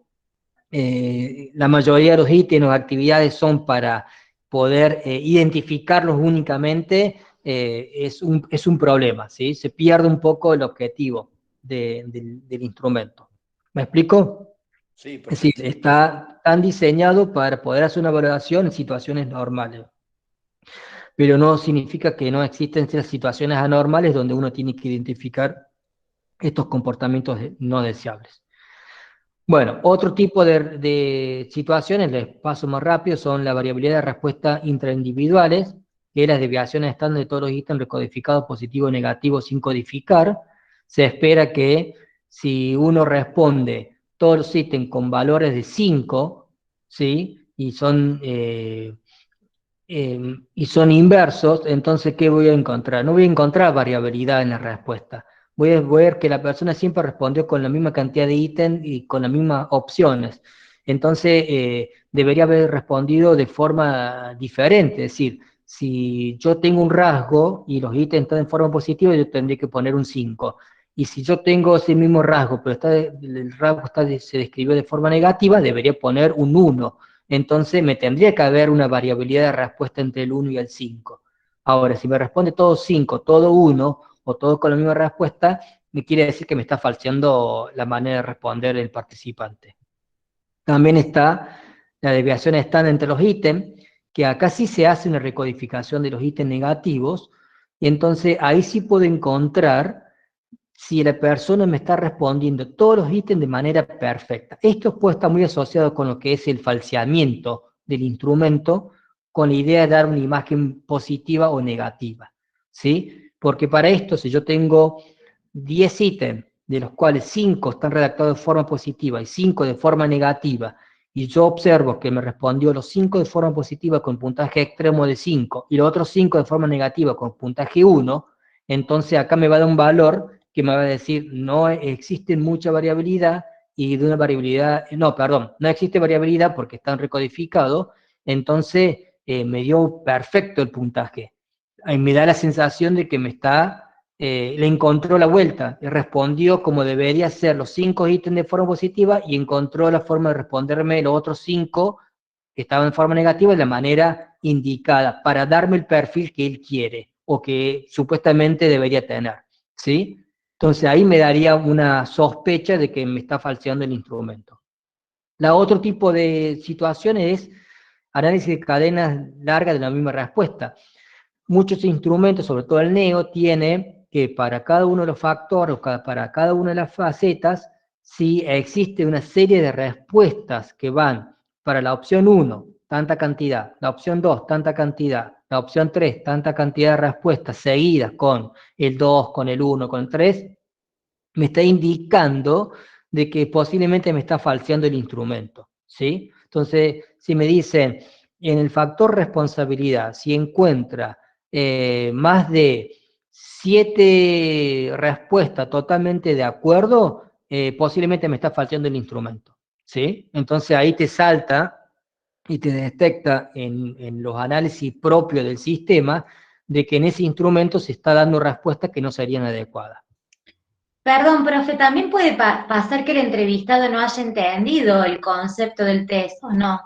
la mayoría de los ítems o actividades son para poder identificarlos únicamente, es un problema, ¿sí? Se pierde un poco el objetivo del instrumento. ¿Me explico? Sí, Es decir, perfecto. está tan diseñado para poder hacer una valoración en situaciones normales, pero no significa que no existen ciertas situaciones anormales donde uno tiene que identificar estos comportamientos no deseables. Bueno, otro tipo de situaciones, les paso más rápido, son la variabilidad de respuesta intraindividuales, que es las desviaciones estándar de todos los ítems recodificados positivo o negativo sin codificar. Se espera que si uno responde todos los ítems con valores de 5, ¿sí? Y son inversos, entonces, ¿qué voy a encontrar? No voy a encontrar variabilidad en la respuesta. Voy a ver que la persona siempre respondió con la misma cantidad de ítems y con las mismas opciones. Entonces, debería haber respondido de forma diferente. Es decir, si yo tengo un rasgo y los ítems están en forma positiva, yo tendría que poner un 5. Y si yo tengo ese mismo rasgo, pero el rasgo se describió de forma negativa, debería poner un 1. Entonces me tendría que haber una variabilidad de respuesta entre el 1 y el 5. Ahora, si me responde todo 5, todo 1, o todo con la misma respuesta, me quiere decir que me está falseando la manera de responder el participante. También está la desviación estándar entre los ítems, que acá sí se hace una recodificación de los ítems negativos, y entonces ahí sí puedo encontrar si la persona me está respondiendo todos los ítems de manera perfecta. Esto puede estar muy asociado con lo que es el falseamiento del instrumento, con la idea de dar una imagen positiva o negativa, ¿sí? Porque para esto, si yo tengo 10 ítems, de los cuales 5 están redactados de forma positiva y 5 de forma negativa, y yo observo que me respondió los 5 de forma positiva con puntaje extremo de 5 y los otros 5 de forma negativa con puntaje 1, entonces acá me va a dar un valor que me va a decir no existe mucha variabilidad y de una variabilidad, no, perdón, no existe variabilidad porque están recodificados, entonces me dio perfecto el puntaje. Ahí me da la sensación de que le encontró la vuelta, y respondió como debería ser los 5 ítems de forma positiva y encontró la forma de responderme los otros 5 que estaban en forma negativa de la manera indicada para darme el perfil que él quiere o que supuestamente debería tener, ¿sí? Entonces ahí me daría una sospecha de que me está falseando el instrumento. La otro tipo de situaciones es análisis de cadenas largas de la misma respuesta. Muchos instrumentos, sobre todo el NEO, tiene que para cada uno de los factores, para cada una de las facetas, si existe una serie de respuestas que van para la opción 1, tanta cantidad, la opción 2, tanta cantidad, la opción 3, tanta cantidad de respuestas seguidas con el 2, con el 1, con el 3, me está indicando de que posiblemente me está falseando el instrumento, ¿sí? Entonces, si me dicen, en el factor responsabilidad, si encuentra más de 7 respuestas totalmente de acuerdo, posiblemente me está faltando el instrumento, ¿sí? Entonces ahí te salta y te detecta en los análisis propios del sistema de que en ese instrumento se está dando respuestas que no serían adecuadas. Perdón, profe, ¿también puede pasar que el entrevistado no haya entendido el concepto del test, o no?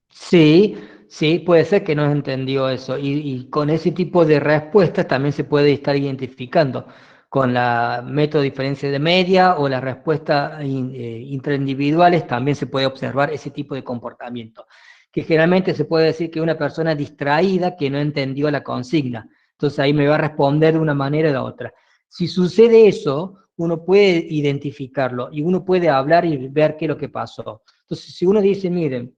Sí, sí, puede ser que no entendió eso. Y con ese tipo de respuestas también se puede estar identificando con la método de diferencia de media o las respuestas intraindividuales, también se puede observar ese tipo de comportamiento. Que generalmente se puede decir que una persona distraída que no entendió la consigna. Entonces ahí me va a responder de una manera o de otra. Si sucede eso, uno puede identificarlo y uno puede hablar y ver qué es lo que pasó. Entonces, si uno dice, miren,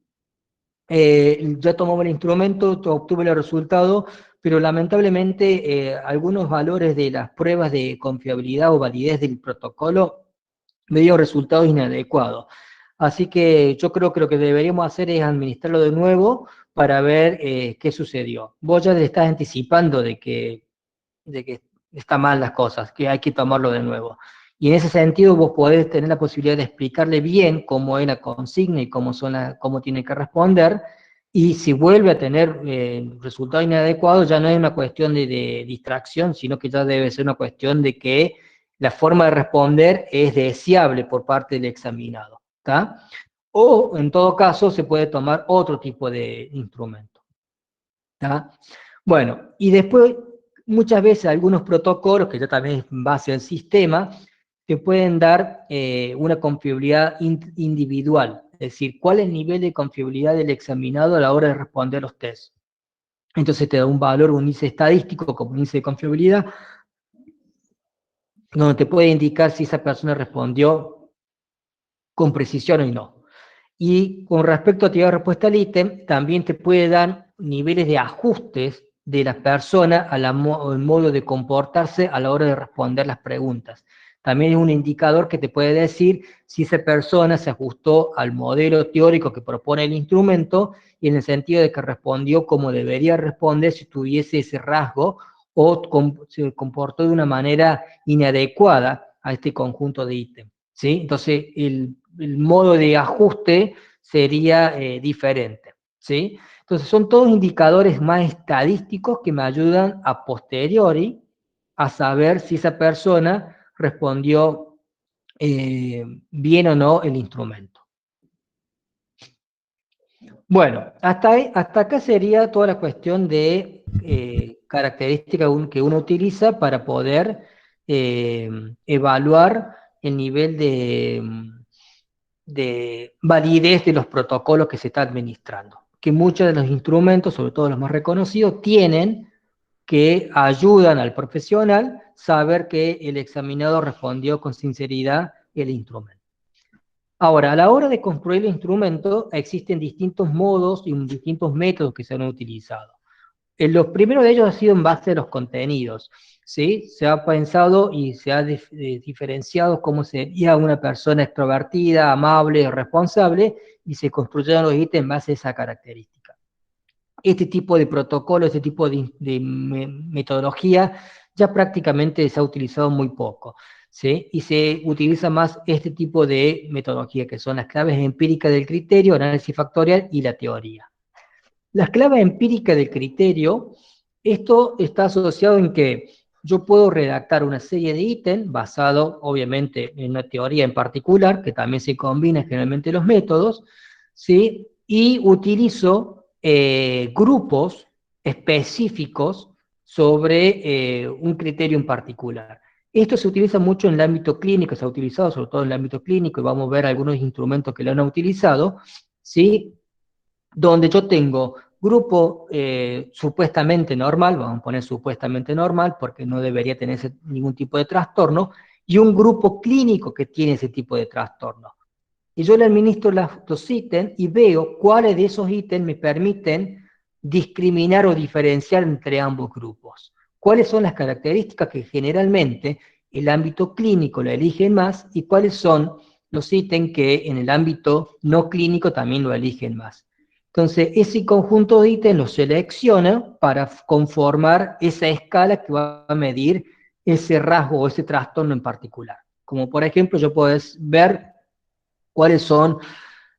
ya tomamos el instrumento, obtuve el resultado, pero lamentablemente algunos valores de las pruebas de confiabilidad o validez del protocolo me dio resultados inadecuados. Así que yo creo que lo que deberíamos hacer es administrarlo de nuevo para ver qué sucedió. Vos ya le estás anticipando de que están mal las cosas, que hay que tomarlo de nuevo. Y en ese sentido vos podés tener la posibilidad de explicarle bien cómo es la consigna y cómo tiene que responder, y si vuelve a tener resultado inadecuado, ya no es una cuestión de distracción, sino que ya debe ser una cuestión de que la forma de responder es deseable por parte del examinado, ¿está? O, en todo caso, se puede tomar otro tipo de instrumento, ¿está? Bueno, y después, muchas veces algunos protocolos, que ya también es base del sistema, te pueden dar una confiabilidad individual, es decir, cuál es el nivel de confiabilidad del examinado a la hora de responder los tests. Entonces te da un valor, un índice estadístico como un índice de confiabilidad, donde te puede indicar si esa persona respondió con precisión o no. Y con respecto a actividad de respuesta al ítem, también te puede dar niveles de ajustes de la persona al modo de comportarse a la hora de responder las preguntas. También es un indicador que te puede decir si esa persona se ajustó al modelo teórico que propone el instrumento, y en el sentido de que respondió como debería responder si tuviese ese rasgo, o se comportó de una manera inadecuada a este conjunto de ítems, ¿sí? Entonces, el modo de ajuste sería diferente, ¿sí? Entonces, son todos indicadores más estadísticos que me ayudan a posteriori a saber si esa persona respondió bien o no el instrumento. Bueno, hasta acá sería toda la cuestión de características que uno utiliza para poder evaluar el nivel de validez de los protocolos que se está administrando. Que muchos de los instrumentos, sobre todo los más reconocidos, tienen que ayudan al profesional saber que el examinado respondió con sinceridad el instrumento. Ahora, a la hora de construir el instrumento, existen distintos modos y distintos métodos que se han utilizado. Los primeros de ellos ha sido en base a los contenidos, ¿sí? Se ha pensado y se ha diferenciado cómo sería una persona extrovertida, amable, responsable, y se construyeron los ítems en base a esa característica. Este tipo de protocolo, este tipo de metodología, ya prácticamente se ha utilizado muy poco, ¿sí? Y se utiliza más este tipo de metodología, que son las claves empíricas del criterio, análisis factorial y la teoría. Las claves empíricas del criterio, esto está asociado en que yo puedo redactar una serie de ítems basado, obviamente, en una teoría en particular, que también se combina generalmente los métodos, ¿sí? Y utilizo grupos específicos sobre un criterio en particular. Esto se utiliza mucho en el ámbito clínico, se ha utilizado sobre todo en el ámbito clínico, y vamos a ver algunos instrumentos que lo han utilizado, ¿sí? Donde yo tengo grupo supuestamente normal, vamos a poner supuestamente normal, porque no debería tener ningún tipo de trastorno, y un grupo clínico que tiene ese tipo de trastorno. Y yo le administro los ítems y veo cuáles de esos ítems me permiten discriminar o diferenciar entre ambos grupos. ¿Cuáles son las características que generalmente el ámbito clínico lo eligen más, y cuáles son los ítems que en el ámbito no clínico también lo eligen más. Entonces, ese conjunto de ítems lo selecciona para conformar esa escala que va a medir ese rasgo o ese trastorno en particular. Como por ejemplo, yo puedo ver cuáles son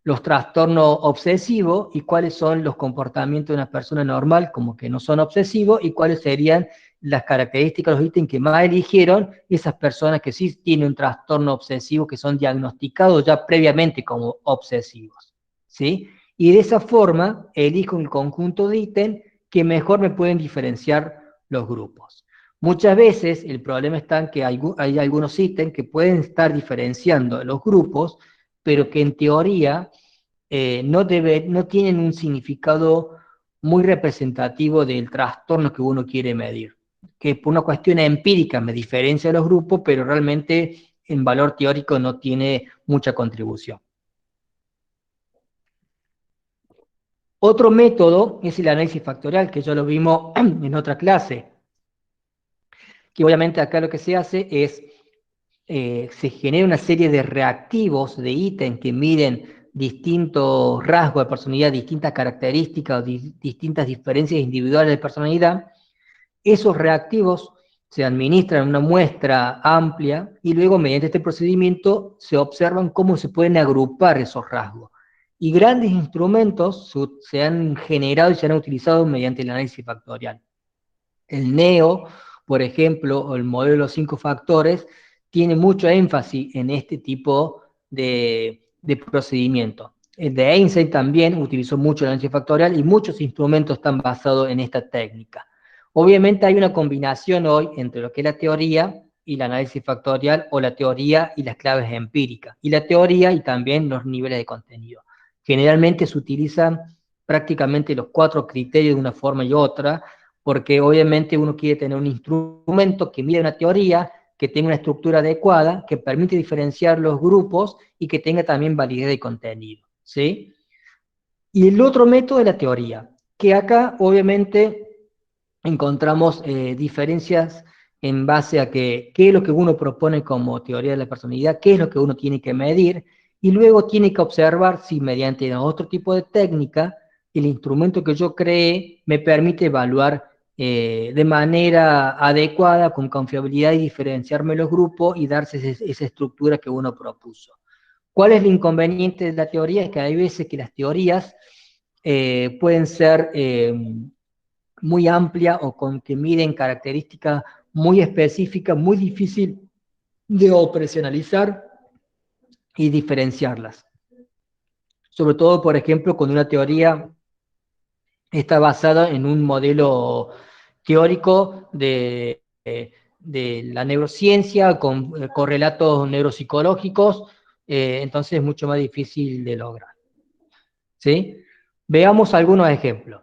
los trastornos obsesivos y cuáles son los comportamientos de una persona normal, como que no son obsesivos, y cuáles serían las características, los ítems que más eligieron esas personas que sí tienen un trastorno obsesivo, que son diagnosticados ya previamente como obsesivos, ¿sí? Y de esa forma elijo un conjunto de ítems que mejor me pueden diferenciar los grupos. Muchas veces el problema está en que hay algunos ítems que pueden estar diferenciando los grupos, pero que en teoría no tienen un significado muy representativo del trastorno que uno quiere medir. Que por una cuestión empírica me diferencia de los grupos, pero realmente en valor teórico no tiene mucha contribución. Otro método es el análisis factorial, que ya lo vimos en otra clase, que obviamente acá lo que se hace es, se genera una serie de reactivos de ítems que miden distintos rasgos de personalidad, distintas características o distintas diferencias individuales de personalidad. Esos reactivos se administran en una muestra amplia y luego mediante este procedimiento se observan cómo se pueden agrupar esos rasgos. Y grandes instrumentos se han generado y se han utilizado mediante el análisis factorial. El NEO, por ejemplo, o el modelo de los 5 factores, tiene mucho énfasis en este tipo de procedimiento. El de Einstein también utilizó mucho el análisis factorial y muchos instrumentos están basados en esta técnica. Obviamente hay una combinación hoy entre lo que es la teoría y el análisis factorial, o la teoría y las claves empíricas, y la teoría y también los niveles de contenido. Generalmente se utilizan prácticamente los 4 criterios de una forma y otra, porque obviamente uno quiere tener un instrumento que mida una teoría, que tenga una estructura adecuada, que permite diferenciar los grupos y que tenga también validez de contenido, ¿sí? Y el otro método es la teoría, que acá obviamente encontramos diferencias en base a qué es lo que uno propone como teoría de la personalidad, qué es lo que uno tiene que medir, y luego tiene que observar si mediante otro tipo de técnica, el instrumento que yo creé me permite evaluar de manera adecuada, con confiabilidad, y diferenciarme los grupos y darse esa estructura que uno propuso. ¿Cuál es el inconveniente de la teoría? Es que hay veces que las teorías pueden ser muy amplias o que miden características muy específicas, muy difícil de operacionalizar y diferenciarlas. Sobre todo, por ejemplo, cuando una teoría está basada en un modelo teórico de la neurociencia con correlatos neuropsicológicos, entonces es mucho más difícil de lograr, ¿sí? Veamos algunos ejemplos.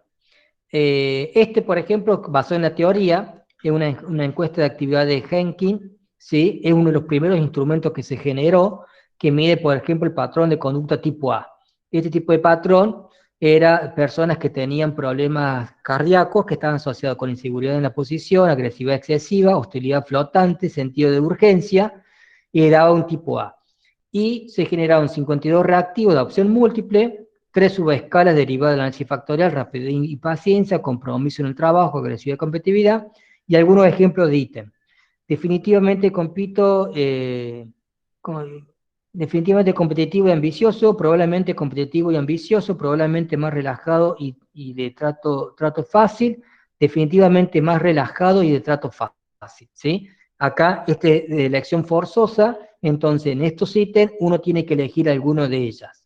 Por ejemplo, basado en la teoría, es una encuesta de actividad de Henkin, ¿sí? Es uno de los primeros instrumentos que se generó, que mide, por ejemplo, el patrón de conducta tipo A. Este tipo de patrón era personas que tenían problemas cardíacos, que estaban asociados con inseguridad en la posición, agresividad excesiva, hostilidad flotante, sentido de urgencia, y daba un tipo A. Y se generaron 52 reactivos de opción múltiple, 3 subescalas derivadas del análisis factorial, rapidez y paciencia, compromiso en el trabajo, agresividad y competitividad, y algunos ejemplos de ítem. Definitivamente definitivamente competitivo y ambicioso, probablemente competitivo y ambicioso, probablemente más relajado y de trato fácil, definitivamente más relajado y de trato fácil, ¿sí? Acá, de elección forzosa, entonces en estos ítems uno tiene que elegir alguno de ellas.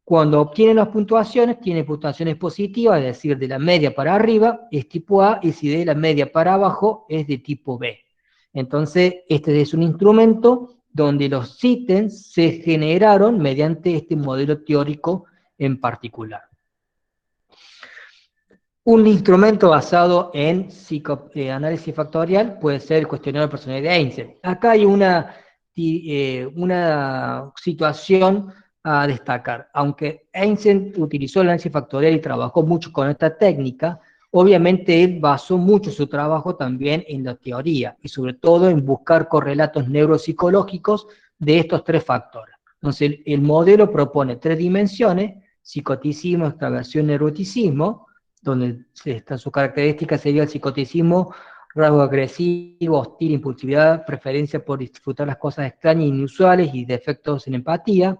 Cuando obtiene las puntuaciones, tiene puntuaciones positivas, es decir, de la media para arriba es tipo A, y si de la media para abajo es de tipo B. Entonces, este es un instrumento donde los ítems se generaron mediante este modelo teórico en particular. Un instrumento basado en análisis factorial puede ser el cuestionario de personalidad de Einstein. Acá hay una situación a destacar. Aunque Einstein utilizó el análisis factorial y trabajó mucho con esta técnica, obviamente él basó mucho su trabajo también en la teoría, y sobre todo en buscar correlatos neuropsicológicos de estos 3 factores. Entonces, el modelo propone 3 dimensiones: psicoticismo, extraversión, neuroticismo, donde su característica sería el psicoticismo, rasgo agresivo, hostil, impulsividad, preferencia por disfrutar las cosas extrañas e inusuales y defectos en empatía.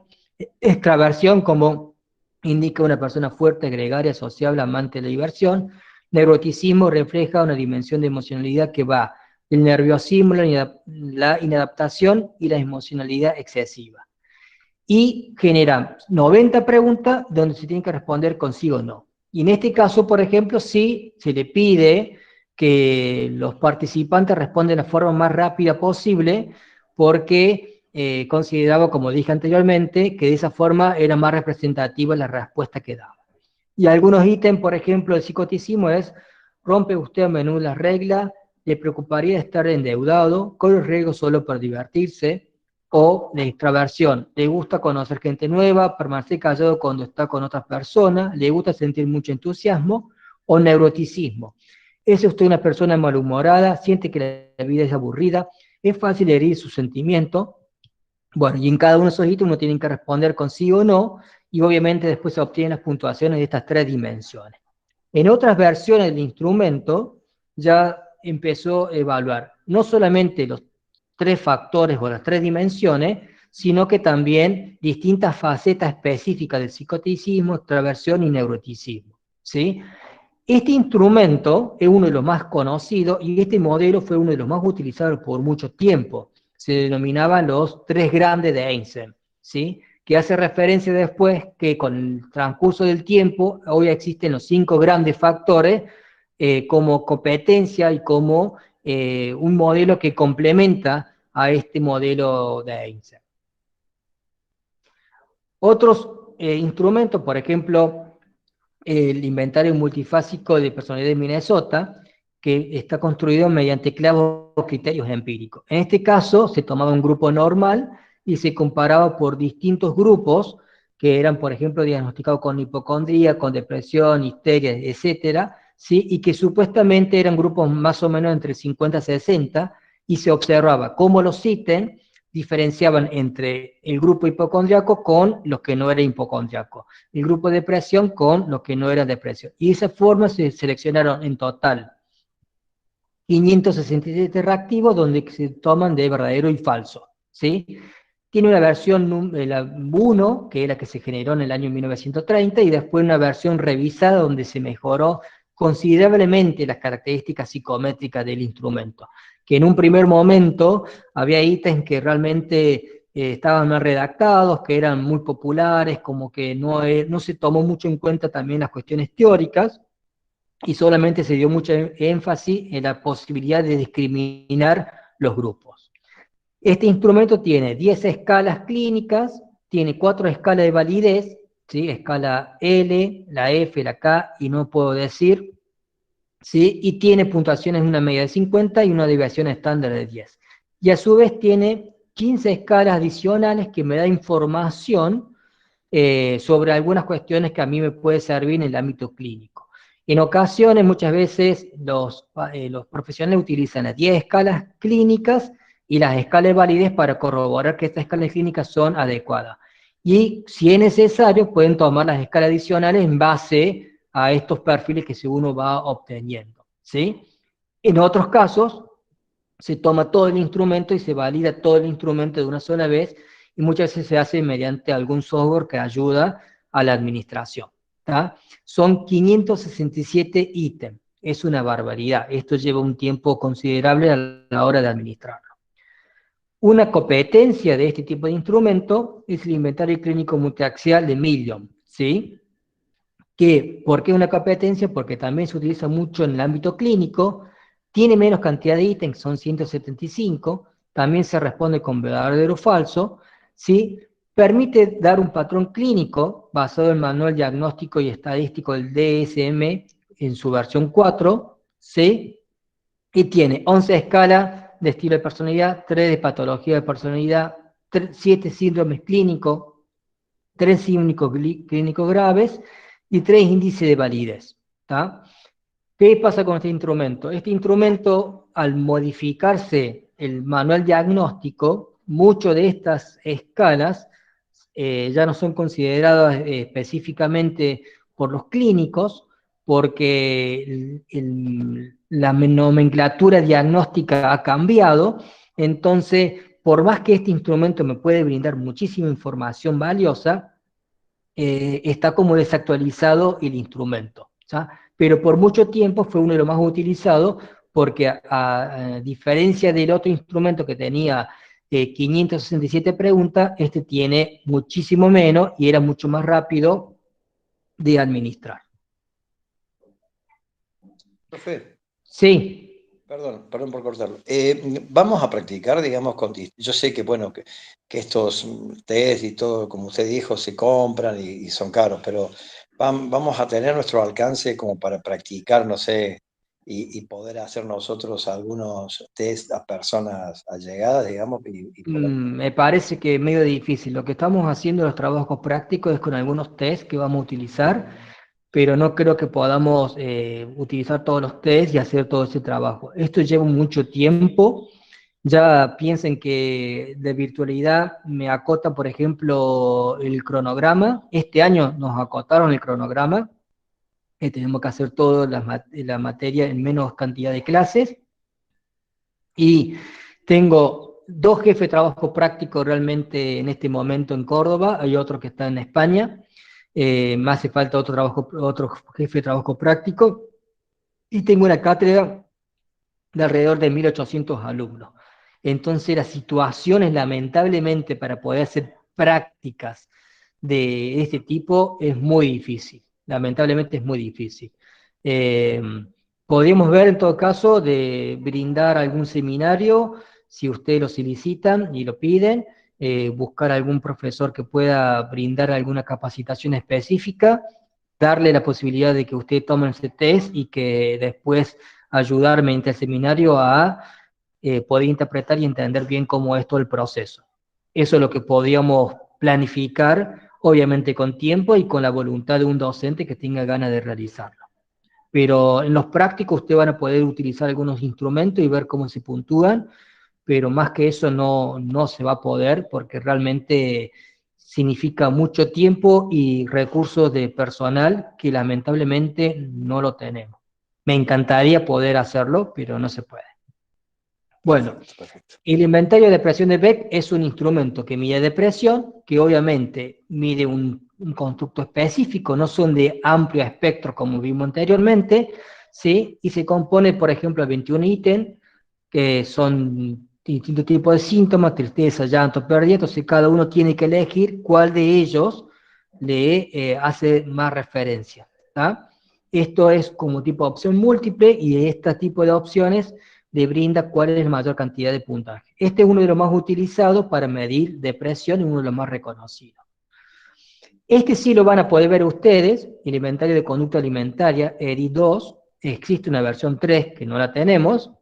Extraversión, como indica una persona fuerte, gregaria, sociable, amante de la diversión. Neuroticismo refleja una dimensión de emocionalidad que va del nerviosismo, la inadaptación y la emocionalidad excesiva. Y genera 90 preguntas donde se tiene que responder con sí o no. Y en este caso, por ejemplo, sí se le pide que los participantes respondan de la forma más rápida posible, porque consideraba, como dije anteriormente, que de esa forma era más representativa la respuesta que daba. Y algunos ítems, por ejemplo, el psicoticismo es: rompe usted a menudo las reglas, le preocuparía estar endeudado, corre riesgo solo por divertirse. O de extraversión: le gusta conocer gente nueva, permanecer callado cuando está con otras personas, le gusta sentir mucho entusiasmo. O neuroticismo: es usted una persona malhumorada, siente que la vida es aburrida, es fácil herir sus sentimientos. Bueno, y en cada uno de esos ítems uno tiene que responder con sí o no, y obviamente después se obtienen las puntuaciones de estas 3 dimensiones. En otras versiones del instrumento ya empezó a evaluar no solamente los 3 factores o las 3 dimensiones, sino que también distintas facetas específicas del psicoticismo, extraversión y neuroticismo, ¿sí? Este instrumento es uno de los más conocidos y este modelo fue uno de los más utilizados por mucho tiempo. Se denominaban los 3 grandes de Einstein, ¿sí? Que hace referencia después que con el transcurso del tiempo hoy existen los 5 grandes factores como competencia y como un modelo que complementa a este modelo de Einstein. Otros instrumentos, por ejemplo, el inventario multifásico de personalidad de Minnesota, que está construido mediante clavos o criterios empíricos. En este caso, se tomaba un grupo normal y se comparaba por distintos grupos que eran, por ejemplo, diagnosticados con hipocondría, con depresión, histeria, etcétera, ¿sí? Y que supuestamente eran grupos más o menos entre 50 y 60, y se observaba cómo los ítems diferenciaban entre el grupo hipocondriaco con los que no eran hipocondriacos, el grupo de depresión con los que no eran depresión. Y de esa forma se seleccionaron en total 567 reactivos donde se toman de verdadero y falso, ¿sí? Tiene una versión, la 1, que es la que se generó en el año 1930, y después una versión revisada donde se mejoró considerablemente las características psicométricas del instrumento, que en un primer momento había ítems que realmente estaban mal redactados, que eran muy populares, como que no se tomó mucho en cuenta también las cuestiones teóricas, y solamente se dio mucho énfasis en la posibilidad de discriminar los grupos. Este instrumento tiene 10 escalas clínicas, tiene 4 escalas de validez, ¿sí? Escala L, la F, la K, y no puedo decir, ¿sí? Y tiene puntuaciones en una media de 50 y una desviación estándar de 10. Y a su vez tiene 15 escalas adicionales que me da información sobre algunas cuestiones que a mí me puede servir en el ámbito clínico. En ocasiones, muchas veces, los profesionales utilizan las 10 escalas clínicas y las escalas de validez para corroborar que estas escalas clínicas son adecuadas. Y si es necesario, pueden tomar las escalas adicionales en base a estos perfiles que uno va obteniendo, ¿sí? En otros casos, se toma todo el instrumento y se valida todo el instrumento de una sola vez, y muchas veces se hace mediante algún software que ayuda a la administración, ¿tá? Son 567 ítems, es una barbaridad, esto lleva un tiempo considerable a la hora de administrarlo. Una competencia de este tipo de instrumento es el inventario clínico multiaxial de Million, ¿sí? ¿Por qué una competencia? Porque también se utiliza mucho en el ámbito clínico, tiene menos cantidad de ítems, son 175, también se responde con verdadero o falso, ¿sí? Permite dar un patrón clínico basado en el manual diagnóstico y estadístico del DSM en su versión 4, ¿sí? Y tiene 11 escalas de estilo de personalidad, 3 de patología de personalidad, 7 síndromes clínicos, 3 síndromes clínicos graves y 3 índices de validez, ¿tá? ¿Qué pasa con este instrumento? Este instrumento, al modificarse el manual diagnóstico, muchas de estas escalas ya no son consideradas específicamente por los clínicos, porque la nomenclatura diagnóstica ha cambiado. Entonces, por más que este instrumento me puede brindar muchísima información valiosa, está como desactualizado el instrumento, ¿ya? Pero por mucho tiempo fue uno de los más utilizados, porque a diferencia del otro instrumento que tenía 567 preguntas, este tiene muchísimo menos y era mucho más rápido de administrar. Profe, Sí. perdón por cortarlo. Vamos a practicar, digamos, yo sé que, bueno, que estos test y todo, como usted dijo, se compran y son caros, pero vamos a tener nuestro alcance como para practicar, no sé, y poder hacer nosotros algunos test a personas allegadas, digamos, y poder... Me parece que es medio difícil. Lo que estamos haciendo los trabajos prácticos es con algunos test que vamos a utilizar, pero no creo que podamos utilizar todos los test y hacer todo ese trabajo. Esto lleva mucho tiempo. Ya piensen que de virtualidad me acota, por ejemplo, el cronograma. Este año nos acotaron el cronograma. Tenemos que hacer toda la materia en menos cantidad de clases. Y tengo 2 jefes de trabajo práctico realmente en este momento en Córdoba, hay otro que está en España, me hace falta otro jefe de trabajo práctico, y tengo una cátedra de alrededor de 1.800 alumnos. Entonces las situaciones, lamentablemente, para poder hacer prácticas de este tipo es muy difícil, lamentablemente es muy difícil. Podríamos ver en todo caso de brindar algún seminario, si ustedes lo solicitan y lo piden, buscar algún profesor que pueda brindar alguna capacitación específica, darle la posibilidad de que usted tome ese test y que después ayudarme mediante el seminario a poder interpretar y entender bien cómo es todo el proceso. Eso es lo que podríamos planificar, obviamente con tiempo y con la voluntad de un docente que tenga ganas de realizarlo. Pero en los prácticos ustedes van a poder utilizar algunos instrumentos y ver cómo se puntúan, pero más que eso no se va a poder, porque realmente significa mucho tiempo y recursos de personal que lamentablemente no lo tenemos. Me encantaría poder hacerlo, pero no se puede. Bueno, Perfecto. el inventario de presión de Beck es un instrumento que mide depresión, que obviamente mide un constructo específico, no son de amplio espectro como vimos anteriormente, ¿sí? Y se compone, por ejemplo, de 21 ítems, que son distintos tipos de síntomas, tristeza, llanto, pérdida, entonces cada uno tiene que elegir cuál de ellos le hace más referencia, ¿tá? Esto es como tipo de opción múltiple, y este tipo de opciones le brinda cuál es la mayor cantidad de puntaje. Este es uno de los más utilizados para medir depresión y uno de los más reconocidos. Este sí lo van a poder ver ustedes, el inventario de conducta alimentaria, ERI 2, existe una versión 3 que no la tenemos,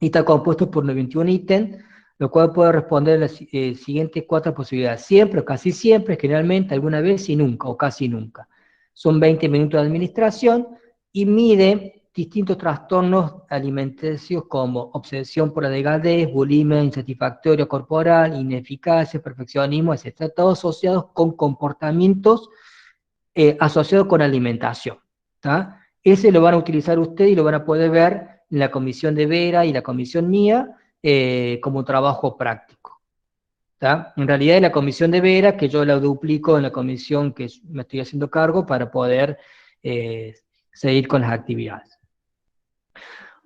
y está compuesto por 91 ítems, lo cual puede responder a las siguientes 4 posibilidades. Siempre, o casi siempre, generalmente, alguna vez y nunca, o casi nunca. Son 20 minutos de administración y mide distintos trastornos alimenticios como obsesión por la delgadez, bulimia, insatisfactorio corporal, ineficacia, perfeccionismo, etc. Todos asociados con comportamientos asociados con alimentación, ¿tá? Ese lo van a utilizar ustedes y lo van a poder ver en la comisión de Vera y la comisión mía como trabajo práctico, ¿tá? En realidad es la comisión de Vera que yo la duplico en la comisión que me estoy haciendo cargo para poder seguir con las actividades.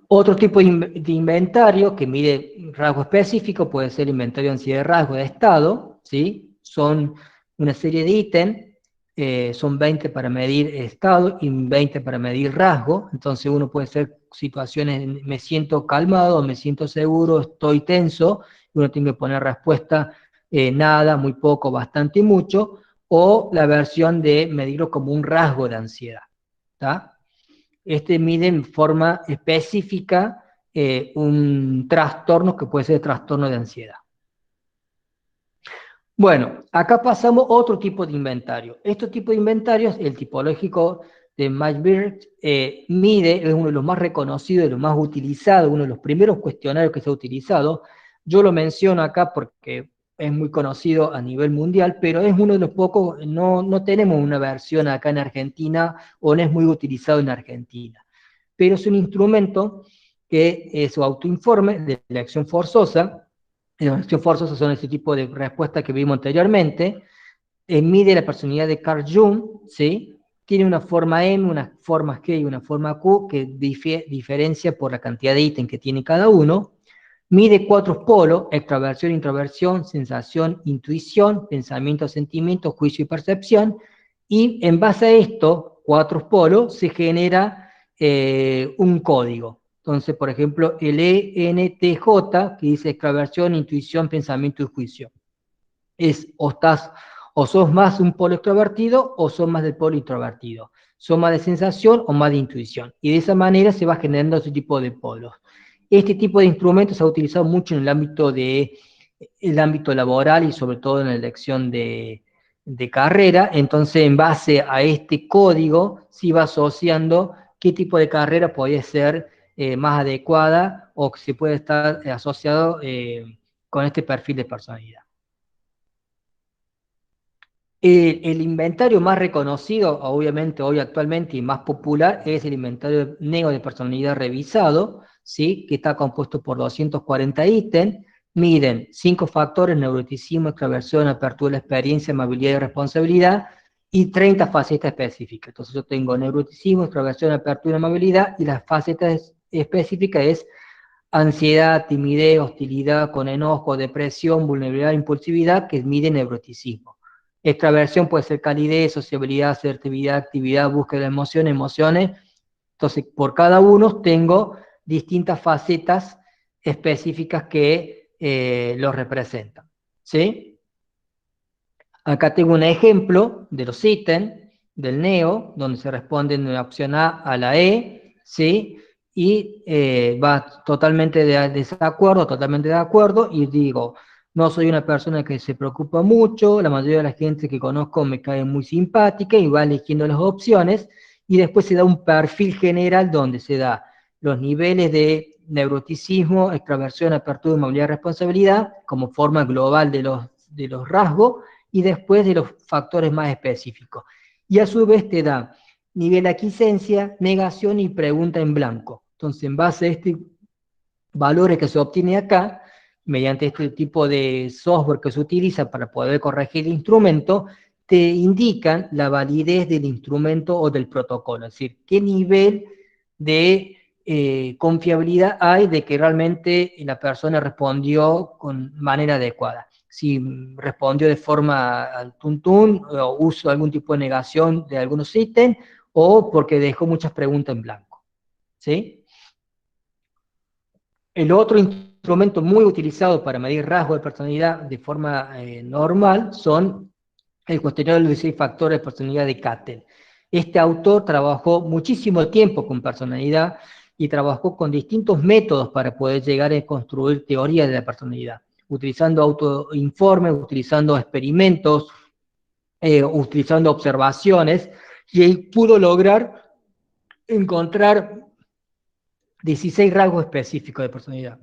Otro tipo de inventario que mide rasgo específico puede ser el inventario de ansiedad de rasgo de estado, ¿sí? Son una serie de ítems, son 20 para medir estado y 20 para medir rasgo, entonces uno puede ser situaciones, me siento calmado, me siento seguro, estoy tenso, uno tiene que poner respuesta nada, muy poco, bastante y mucho, o la versión de medirlo como un rasgo de ansiedad, ¿tá? Este mide en forma específica un trastorno que puede ser trastorno de ansiedad. Bueno, acá pasamos a otro tipo de inventario. Este tipo de inventarios, el tipológico de Myers-Briggs, mide, es uno de los más reconocidos, de los más utilizados, uno de los primeros cuestionarios que se ha utilizado. Yo lo menciono acá porque es muy conocido a nivel mundial, pero es uno de los pocos, no tenemos una versión acá en Argentina, o no es muy utilizado en Argentina. Pero es un instrumento que su autoinforme de la acción forzosa, la acción forzosa son ese tipo de respuestas que vimos anteriormente, mide la personalidad de Carl Jung, ¿sí? Tiene una forma M, una forma G y una forma Q, que diferencia por la cantidad de ítems que tiene cada uno. Mide 4 polos: extraversión, introversión, sensación, intuición, pensamiento, sentimiento, juicio y percepción. Y en base a estos 4 polos se genera un código. Entonces, por ejemplo, el ENTJ, que dice extraversión, intuición, pensamiento y juicio. O sos más un polo extrovertido o sos más del polo introvertido. Sos más de sensación o más de intuición. Y de esa manera se va generando ese tipo de polos. Este tipo de instrumentos se ha utilizado mucho en el ámbito laboral y sobre todo en la elección de carrera. Entonces, en base a este código, se va asociando qué tipo de carrera puede ser más adecuada o que se puede estar asociado con este perfil de personalidad. El inventario más reconocido, obviamente, hoy actualmente y más popular, es el inventario Neo de personalidad revisado, ¿sí? Que está compuesto por 240 ítems, miden 5 factores: neuroticismo, extraversión, apertura de la experiencia, amabilidad y responsabilidad, y 30 facetas específicas. Entonces yo tengo neuroticismo, extraversión, apertura y amabilidad, y las facetas específicas es ansiedad, timidez, hostilidad, con enojo, depresión, vulnerabilidad, impulsividad, que mide neuroticismo. Extraversión puede ser calidez, sociabilidad, asertividad, actividad, búsqueda de emociones. Entonces, por cada uno tengo distintas facetas específicas que los representan, ¿sí? Acá tengo un ejemplo de los ítems del NEO, donde se responde en la opción A la E, ¿sí? Y va totalmente de desacuerdo, totalmente de acuerdo, y digo, no soy una persona que se preocupa mucho, la mayoría de la gente que conozco me cae muy simpática, y va eligiendo las opciones, y después se da un perfil general donde se da los niveles de neuroticismo, extraversión, apertura, movilidad, responsabilidad, como forma global de los rasgos, y después de los factores más específicos. Y a su vez te da nivel de aquiescencia, negación y pregunta en blanco. Entonces, en base a estos valores que se obtiene acá, mediante este tipo de software que se utiliza para poder corregir el instrumento, te indican la validez del instrumento o del protocolo, es decir, qué nivel de confiabilidad hay de que realmente la persona respondió con manera adecuada. Si respondió de forma al tuntún, o uso algún tipo de negación de algunos ítems, o porque dejó muchas preguntas en blanco, ¿sí? El otro instrumento muy utilizado para medir rasgos de personalidad de forma normal son el cuestionario de los 16 factores de personalidad de Cattell. Este autor trabajó muchísimo tiempo con personalidad y trabajó con distintos métodos para poder llegar a construir teorías de la personalidad, utilizando autoinformes, utilizando experimentos, utilizando observaciones, y él pudo lograr encontrar 16 rasgos específicos de personalidad: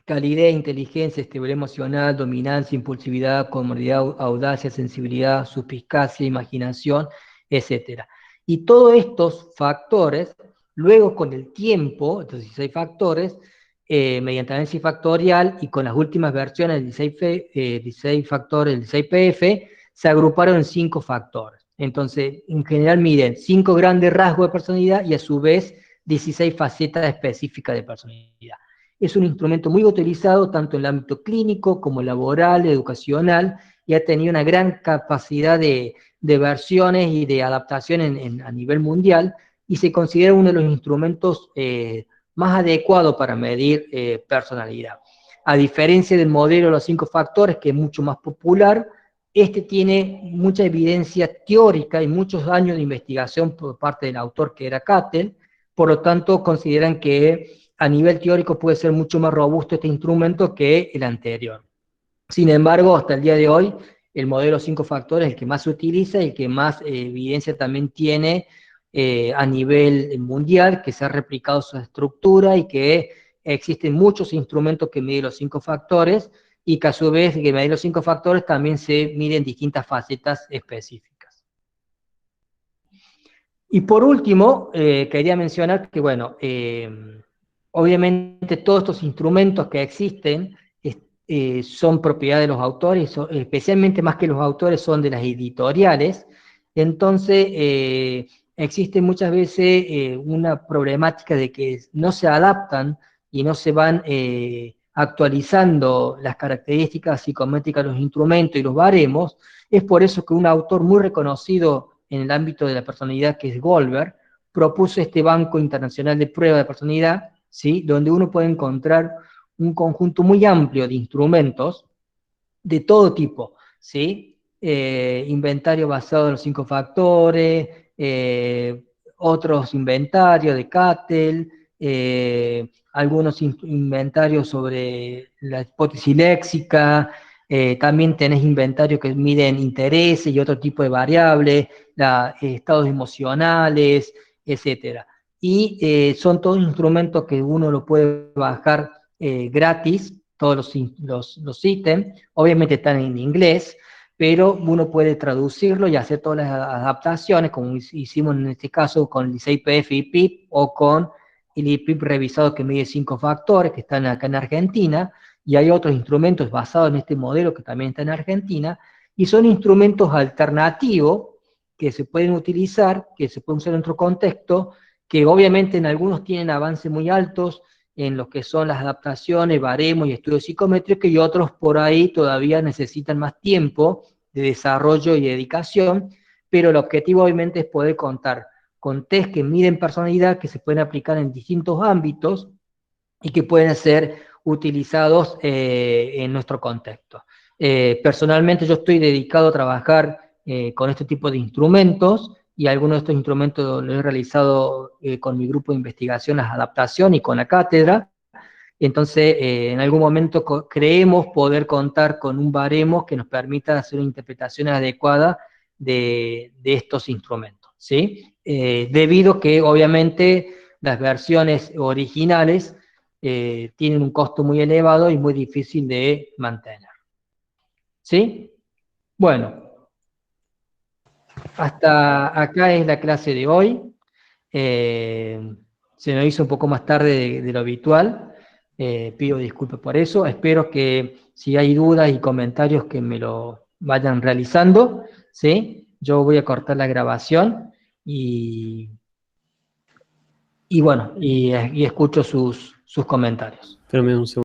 calidez, inteligencia, estabilidad emocional, dominancia, impulsividad, comodidad, audacia, sensibilidad, suspicacia, imaginación, etc. Y todos estos factores, luego con el tiempo, estos 16 factores, mediante análisis factorial y con las últimas versiones del 16 factores, el 16PF, se agruparon en 5 factores. Entonces, en general miden 5 grandes rasgos de personalidad y a su vez 16 facetas específicas de personalidad. Es un instrumento muy utilizado tanto en el ámbito clínico como laboral, educacional, y ha tenido una gran capacidad de versiones y de adaptación a nivel mundial, y se considera uno de los instrumentos más adecuados para medir personalidad. A diferencia del modelo de los 5 factores, que es mucho más popular, este tiene mucha evidencia teórica y muchos años de investigación por parte del autor, que era Cattell. Por lo tanto, consideran que a nivel teórico puede ser mucho más robusto este instrumento que el anterior. Sin embargo, hasta el día de hoy, el modelo 5 factores es el que más se utiliza y el que más evidencia también tiene a nivel mundial, que se ha replicado su estructura y que existen muchos instrumentos que miden los 5 factores, y que a su vez que medir los 5 factores también se miden distintas facetas específicas. Y por último, quería mencionar que, bueno, obviamente todos estos instrumentos que existen son propiedad de los autores, especialmente más que los autores son de las editoriales. Entonces existe muchas veces una problemática de que no se adaptan y no se van actualizando las características psicométricas de los instrumentos y los baremos. Es por eso que un autor muy reconocido en el ámbito de la personalidad, que es Goldberg, propuso este Banco Internacional de Prueba de Personalidad, ¿sí?, donde uno puede encontrar un conjunto muy amplio de instrumentos de todo tipo, ¿sí? Inventario basado en los 5 factores, otros inventarios de Cattell, algunos inventarios sobre la hipótesis léxica, también tenés inventarios que miden intereses y otro tipo de variables, estados emocionales, etc. Y son todos instrumentos que uno lo puede bajar gratis, todos los ítems, obviamente están en inglés, pero uno puede traducirlo y hacer todas las adaptaciones, como hicimos en este caso con el ICPF y PIP, o con el IPIP revisado que mide 5 factores, que están acá en Argentina, y hay otros instrumentos basados en este modelo que también está en Argentina, y son instrumentos alternativos que se pueden utilizar, que se pueden usar en otro contexto, que obviamente en algunos tienen avances muy altos, en lo que son las adaptaciones, baremos y estudios psicométricos, y otros por ahí todavía necesitan más tiempo de desarrollo y dedicación, pero el objetivo obviamente es poder contar con test que miden personalidad, que se pueden aplicar en distintos ámbitos y que pueden ser utilizados en nuestro contexto. Personalmente yo estoy dedicado a trabajar con este tipo de instrumentos, y algunos de estos instrumentos los he realizado con mi grupo de investigación, las adaptaciones, y con la cátedra. Entonces, en algún momento creemos poder contar con un baremo que nos permita hacer una interpretación adecuada de estos instrumentos, ¿sí? Debido que, obviamente, las versiones originales tienen un costo muy elevado y muy difícil de mantener. ¿Sí? Bueno, hasta acá es la clase de hoy. Se nos hizo un poco más tarde de lo habitual. Pido disculpas por eso. Espero que si hay dudas y comentarios que me lo vayan realizando, ¿sí? Yo voy a cortar la grabación y bueno, y escucho sus comentarios. Espérame un segundo.